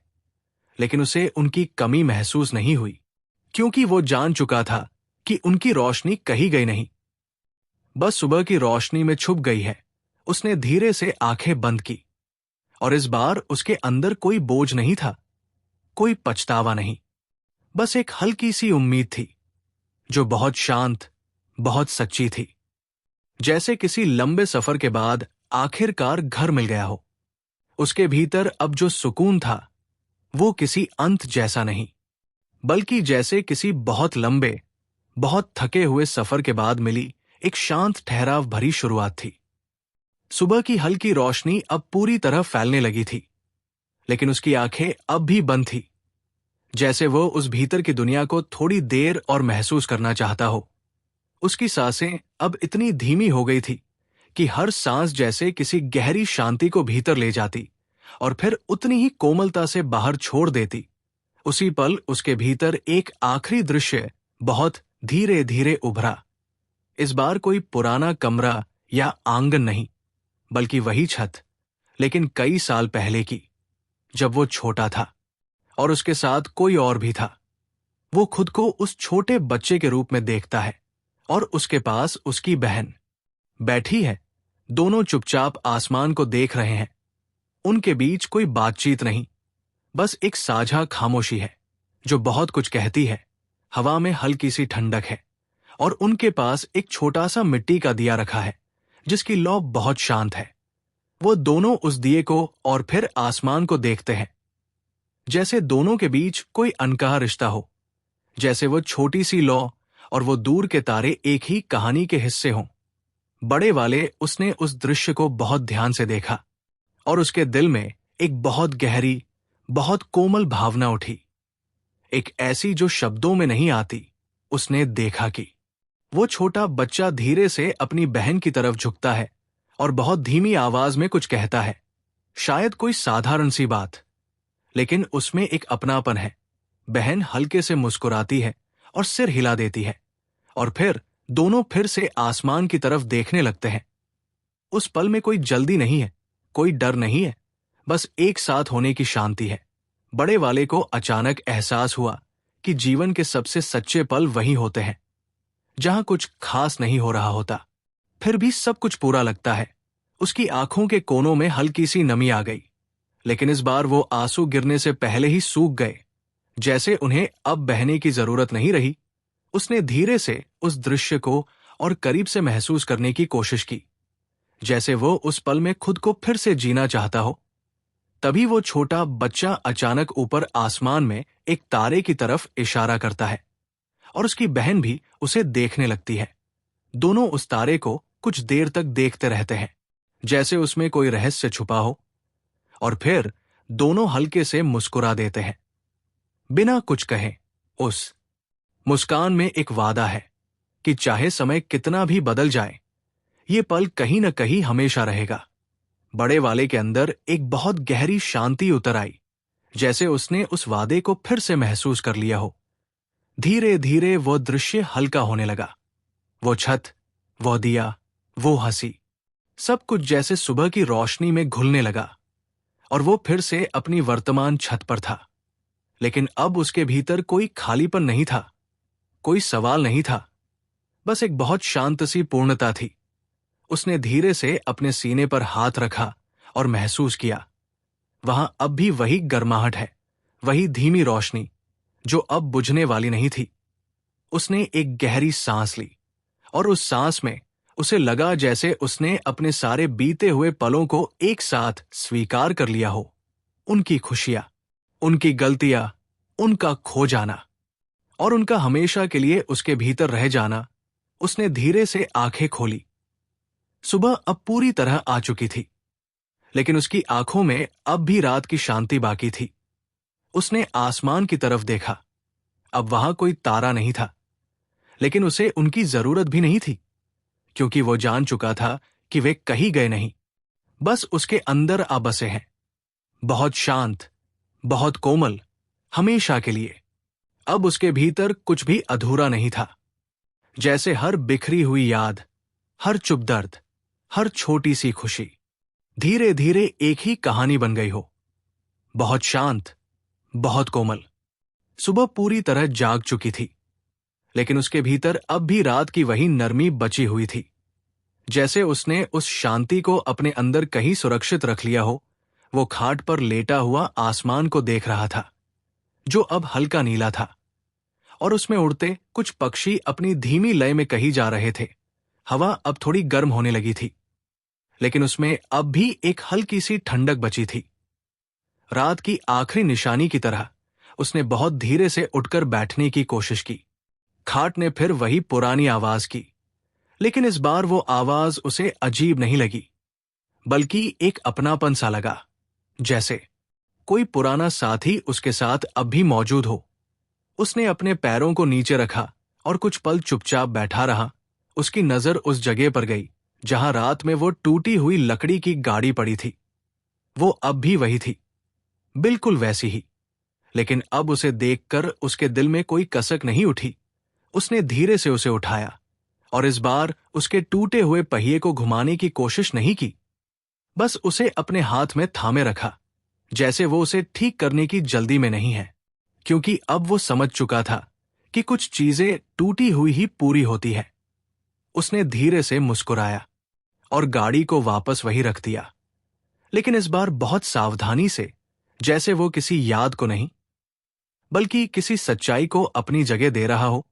लेकिन उसे उनकी कमी महसूस नहीं हुई, क्योंकि वो जान चुका था कि उनकी रोशनी कहीं गई नहीं, बस सुबह की रोशनी में छुप गई है। उसने धीरे से आंखें बंद की और इस बार उसके अंदर कोई बोझ नहीं था, कोई पछतावा नहीं, बस एक हल्की सी उम्मीद थी जो बहुत शांत, बहुत सच्ची थी। जैसे किसी लंबे सफर के बाद आखिरकार घर मिल गया हो। उसके भीतर अब जो सुकून था वो किसी अंत जैसा नहीं, बल्कि जैसे किसी बहुत लंबे, बहुत थके हुए सफर के बाद मिली एक शांत ठहराव भरी शुरुआत थी। सुबह की हल्की रोशनी अब पूरी तरह फैलने लगी थी, लेकिन उसकी आंखें अब भी बंद थी, जैसे वो उस भीतर की दुनिया को थोड़ी देर और महसूस करना चाहता हो। उसकी सांसें अब इतनी धीमी हो गई थी कि हर सांस जैसे किसी गहरी शांति को भीतर ले जाती और फिर उतनी ही कोमलता से बाहर छोड़ देती। उसी पल उसके भीतर एक आखिरी दृश्य बहुत धीरे धीरे उभरा। इस बार कोई पुराना कमरा या आंगन नहीं, बल्कि वही छत, लेकिन कई साल पहले की, जब वो छोटा था और उसके साथ कोई और भी था। वो खुद को उस छोटे बच्चे के रूप में देखता है और उसके पास उसकी बहन बैठी है। दोनों चुपचाप आसमान को देख रहे हैं। उनके बीच कोई बातचीत नहीं, बस एक साझा खामोशी है जो बहुत कुछ कहती है। हवा में हल्की सी ठंडक है और उनके पास एक छोटा सा मिट्टी का दिया रखा है जिसकी लौ बहुत शांत है। वो दोनों उस दिए को और फिर आसमान को देखते हैं, जैसे दोनों के बीच कोई अनकहा रिश्ता हो, जैसे वो छोटी सी लौ और वो दूर के तारे एक ही कहानी के हिस्से हों। बड़े वाले उसने उस दृश्य को बहुत ध्यान से देखा और उसके दिल में एक बहुत गहरी, बहुत कोमल भावना उठी, एक ऐसी जो शब्दों में नहीं आती। उसने देखा कि वो छोटा बच्चा धीरे से अपनी बहन की तरफ झुकता है और बहुत धीमी आवाज में कुछ कहता है, शायद कोई साधारण सी बात, लेकिन उसमें एक अपनापन है। बहन हल्के से मुस्कुराती है और सिर हिला देती है और फिर दोनों फिर से आसमान की तरफ देखने लगते हैं। उस पल में कोई जल्दी नहीं है, कोई डर नहीं है, बस एक साथ होने की शांति है। बड़े वाले को अचानक एहसास हुआ कि जीवन के सबसे सच्चे पल वही होते हैं जहां कुछ खास नहीं हो रहा होता, फिर भी सब कुछ पूरा लगता है। उसकी आंखों के कोनों में हल्की सी नमी आ गई, लेकिन इस बार वो आंसू गिरने से पहले ही सूख गए, जैसे उन्हें अब बहने की जरूरत नहीं रही। उसने धीरे से उस दृश्य को और करीब से महसूस करने की कोशिश की, जैसे वो उस पल में खुद को फिर से जीना चाहता हो। तभी वो छोटा बच्चा अचानक ऊपर आसमान में एक तारे की तरफ इशारा करता है और उसकी बहन भी उसे देखने लगती है। दोनों उस तारे को कुछ देर तक देखते रहते हैं, जैसे उसमें कोई रहस्य छुपा हो, और फिर दोनों हल्के से मुस्कुरा देते हैं, बिना कुछ कहे। उस मुस्कान में एक वादा है कि चाहे समय कितना भी बदल जाए, ये पल कहीं न कहीं हमेशा रहेगा। बड़े वाले के अंदर एक बहुत गहरी शांति उतर आई, जैसे उसने उस वादे को फिर से महसूस कर लिया हो। धीरे धीरे वो दृश्य हल्का होने लगा। वो छत, वो दिया, वो हंसी, सब कुछ जैसे सुबह की रोशनी में घुलने लगा और वो फिर से अपनी वर्तमान छत पर था। लेकिन अब उसके भीतर कोई खालीपन नहीं था, कोई सवाल नहीं था, बस एक बहुत शांत सी पूर्णता थी। उसने धीरे से अपने सीने पर हाथ रखा और महसूस किया, वहां अब भी वही गर्माहट है, वही धीमी रोशनी जो अब बुझने वाली नहीं थी। उसने एक गहरी सांस ली और उस सांस में उसे लगा जैसे उसने अपने सारे बीते हुए पलों को एक साथ स्वीकार कर लिया हो, उनकी खुशियां, उनकी गलतियां, उनका खो जाना। और उनका हमेशा के लिए उसके भीतर रह जाना, उसने धीरे से आंखें खोली। सुबह अब पूरी तरह आ चुकी थी, लेकिन उसकी आंखों में अब भी रात की शांति बाकी थी। उसने आसमान की तरफ देखा। अब वहां कोई तारा नहीं था, लेकिन उसे उनकी जरूरत भी नहीं थी, क्योंकि वो जान चुका था कि वे कहीं गए नहीं, बस उसके अंदर आ बसे हैं। बहुत शांत, बहुत कोमल, हमेशा के लिए। अब उसके भीतर कुछ भी अधूरा नहीं था। जैसे हर बिखरी हुई याद, हर चुप दर्द, हर छोटी सी खुशी धीरे धीरे एक ही कहानी बन गई हो। बहुत शांत, बहुत कोमल। सुबह पूरी तरह जाग चुकी थी, लेकिन उसके भीतर अब भी रात की वही नरमी बची हुई थी। जैसे उसने उस शांति को अपने अंदर कहीं सुरक्षित रख लिया हो। वो खाट पर लेटा हुआ आसमान को देख रहा था, जो अब हल्का नीला था, और उसमें उड़ते कुछ पक्षी अपनी धीमी लय में कहीं जा रहे थे। हवा अब थोड़ी गर्म होने लगी थी, लेकिन उसमें अब भी एक हल्की सी ठंडक बची थी। रात की आखिरी निशानी की तरह उसने बहुत धीरे से उठकर बैठने की कोशिश की। खाट ने फिर वही पुरानी आवाज की, लेकिन इस बार वो आवाज उसे अजीब नहीं लगी, बल्कि एक अपनापन सा लगा, जैसे कोई पुराना साथी उसके साथ अब भी मौजूद हो। उसने अपने पैरों को नीचे रखा और कुछ पल चुपचाप बैठा रहा। उसकी नजर उस जगह पर गई जहां रात में वो टूटी हुई लकड़ी की गाड़ी पड़ी थी। वो अब भी वही थी, बिल्कुल वैसी ही, लेकिन अब उसे देखकर उसके दिल में कोई कसक नहीं उठी। उसने धीरे से उसे उठाया, और इस बार उसके टूटे हुए पहिए को घुमाने की कोशिश नहीं की। बस उसे अपने हाथ में थामे रखा, जैसे वो उसे ठीक करने की जल्दी में नहीं है, क्योंकि अब वो समझ चुका था कि कुछ चीजें टूटी हुई ही पूरी होती है। उसने धीरे से मुस्कुराया और गाड़ी को वापस वही रख दिया, लेकिन इस बार बहुत सावधानी से, जैसे वो किसी याद को नहीं, बल्कि किसी सच्चाई को अपनी जगह दे रहा हो।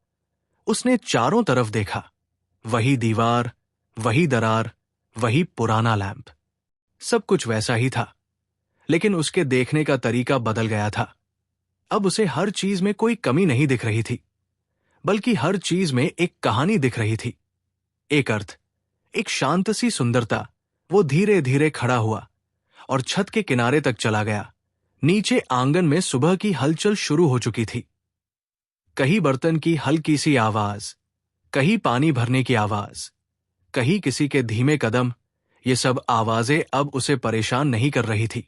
उसने चारों तरफ देखा। वही दीवार, वही दरार, वही पुराना लैंप, सब कुछ वैसा ही था, लेकिन उसके देखने का तरीका बदल गया था। अब उसे हर चीज में कोई कमी नहीं दिख रही थी, बल्कि हर चीज में एक कहानी दिख रही थी, एक अर्थ, एक शांत सी सुंदरता। वो धीरे धीरे खड़ा हुआ और छत के किनारे तक चला गया। नीचे आंगन में सुबह की हलचल शुरू हो चुकी थी। कहीं बर्तन की हल्की सी आवाज, कहीं पानी भरने की आवाज, कहीं किसी के धीमे कदम। ये सब आवाजें अब उसे परेशान नहीं कर रही थी,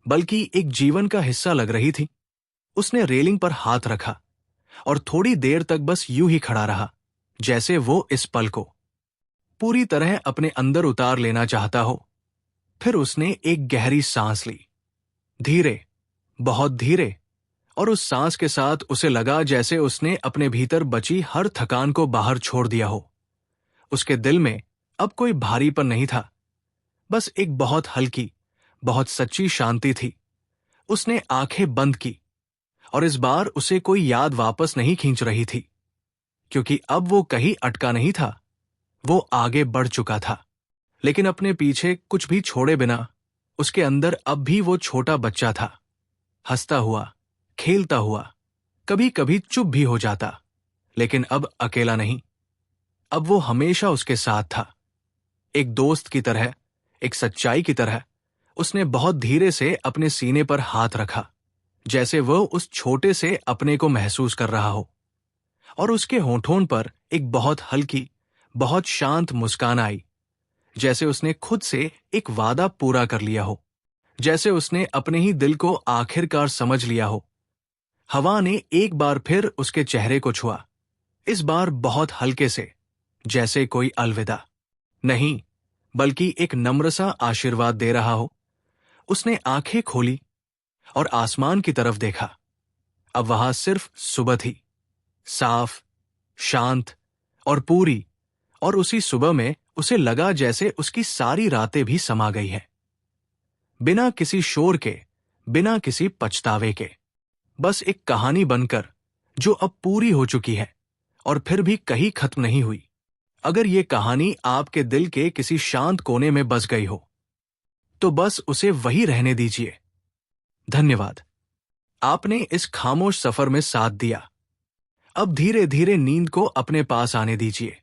बल्कि एक जीवन का हिस्सा लग रही थी। उसने रेलिंग पर हाथ रखा और थोड़ी देर तक बस यूं ही खड़ा रहा, जैसे वो इस पल को पूरी तरह अपने अंदर उतार लेना चाहता हो। फिर उसने एक गहरी सांस ली, धीरे, बहुत धीरे, और उस सांस के साथ उसे लगा जैसे उसने अपने भीतर बची हर थकान को बाहर छोड़ दिया हो। उसके दिल में अब कोई भारीपन नहीं था, बस एक बहुत हल्की, बहुत सच्ची शांति थी। उसने आंखें बंद की, और इस बार उसे कोई याद वापस नहीं खींच रही थी, क्योंकि अब वो कहीं अटका नहीं था। वो आगे बढ़ चुका था, लेकिन अपने पीछे कुछ भी छोड़े बिना। उसके अंदर अब भी वो छोटा बच्चा था, हंसता हुआ, खेलता हुआ, कभी कभी चुप भी हो जाता, लेकिन अब अकेला नहीं। अब वो हमेशा उसके साथ था, एक दोस्त की तरह, एक सच्चाई की तरह। उसने बहुत धीरे से अपने सीने पर हाथ रखा, जैसे वो उस छोटे से अपने को महसूस कर रहा हो, और उसके होठों पर एक बहुत हल्की, बहुत शांत मुस्कान आई, जैसे उसने खुद से एक वादा पूरा कर लिया हो, जैसे उसने अपने ही दिल को आखिरकार समझ लिया हो। हवा ने एक बार फिर उसके चेहरे को छुआ, इस बार बहुत हल्के से, जैसे कोई अलविदा नहीं, बल्कि एक नम्र सा आशीर्वाद दे रहा हो। उसने आंखें खोली और आसमान की तरफ देखा। अब वहां सिर्फ सुबह थी, साफ, शांत और पूरी। और उसी सुबह में उसे लगा जैसे उसकी सारी रातें भी समा गई हैं, बिना किसी शोर के, बिना किसी पछतावे के, बस एक कहानी बनकर, जो अब पूरी हो चुकी है और फिर भी कहीं खत्म नहीं हुई। अगर ये कहानी आपके दिल के किसी शांत कोने में बस गई हो, तो बस उसे वही रहने दीजिए। धन्यवाद। आपने इस खामोश सफर में साथ दिया। अब धीरे धीरे नींद को अपने पास आने दीजिए।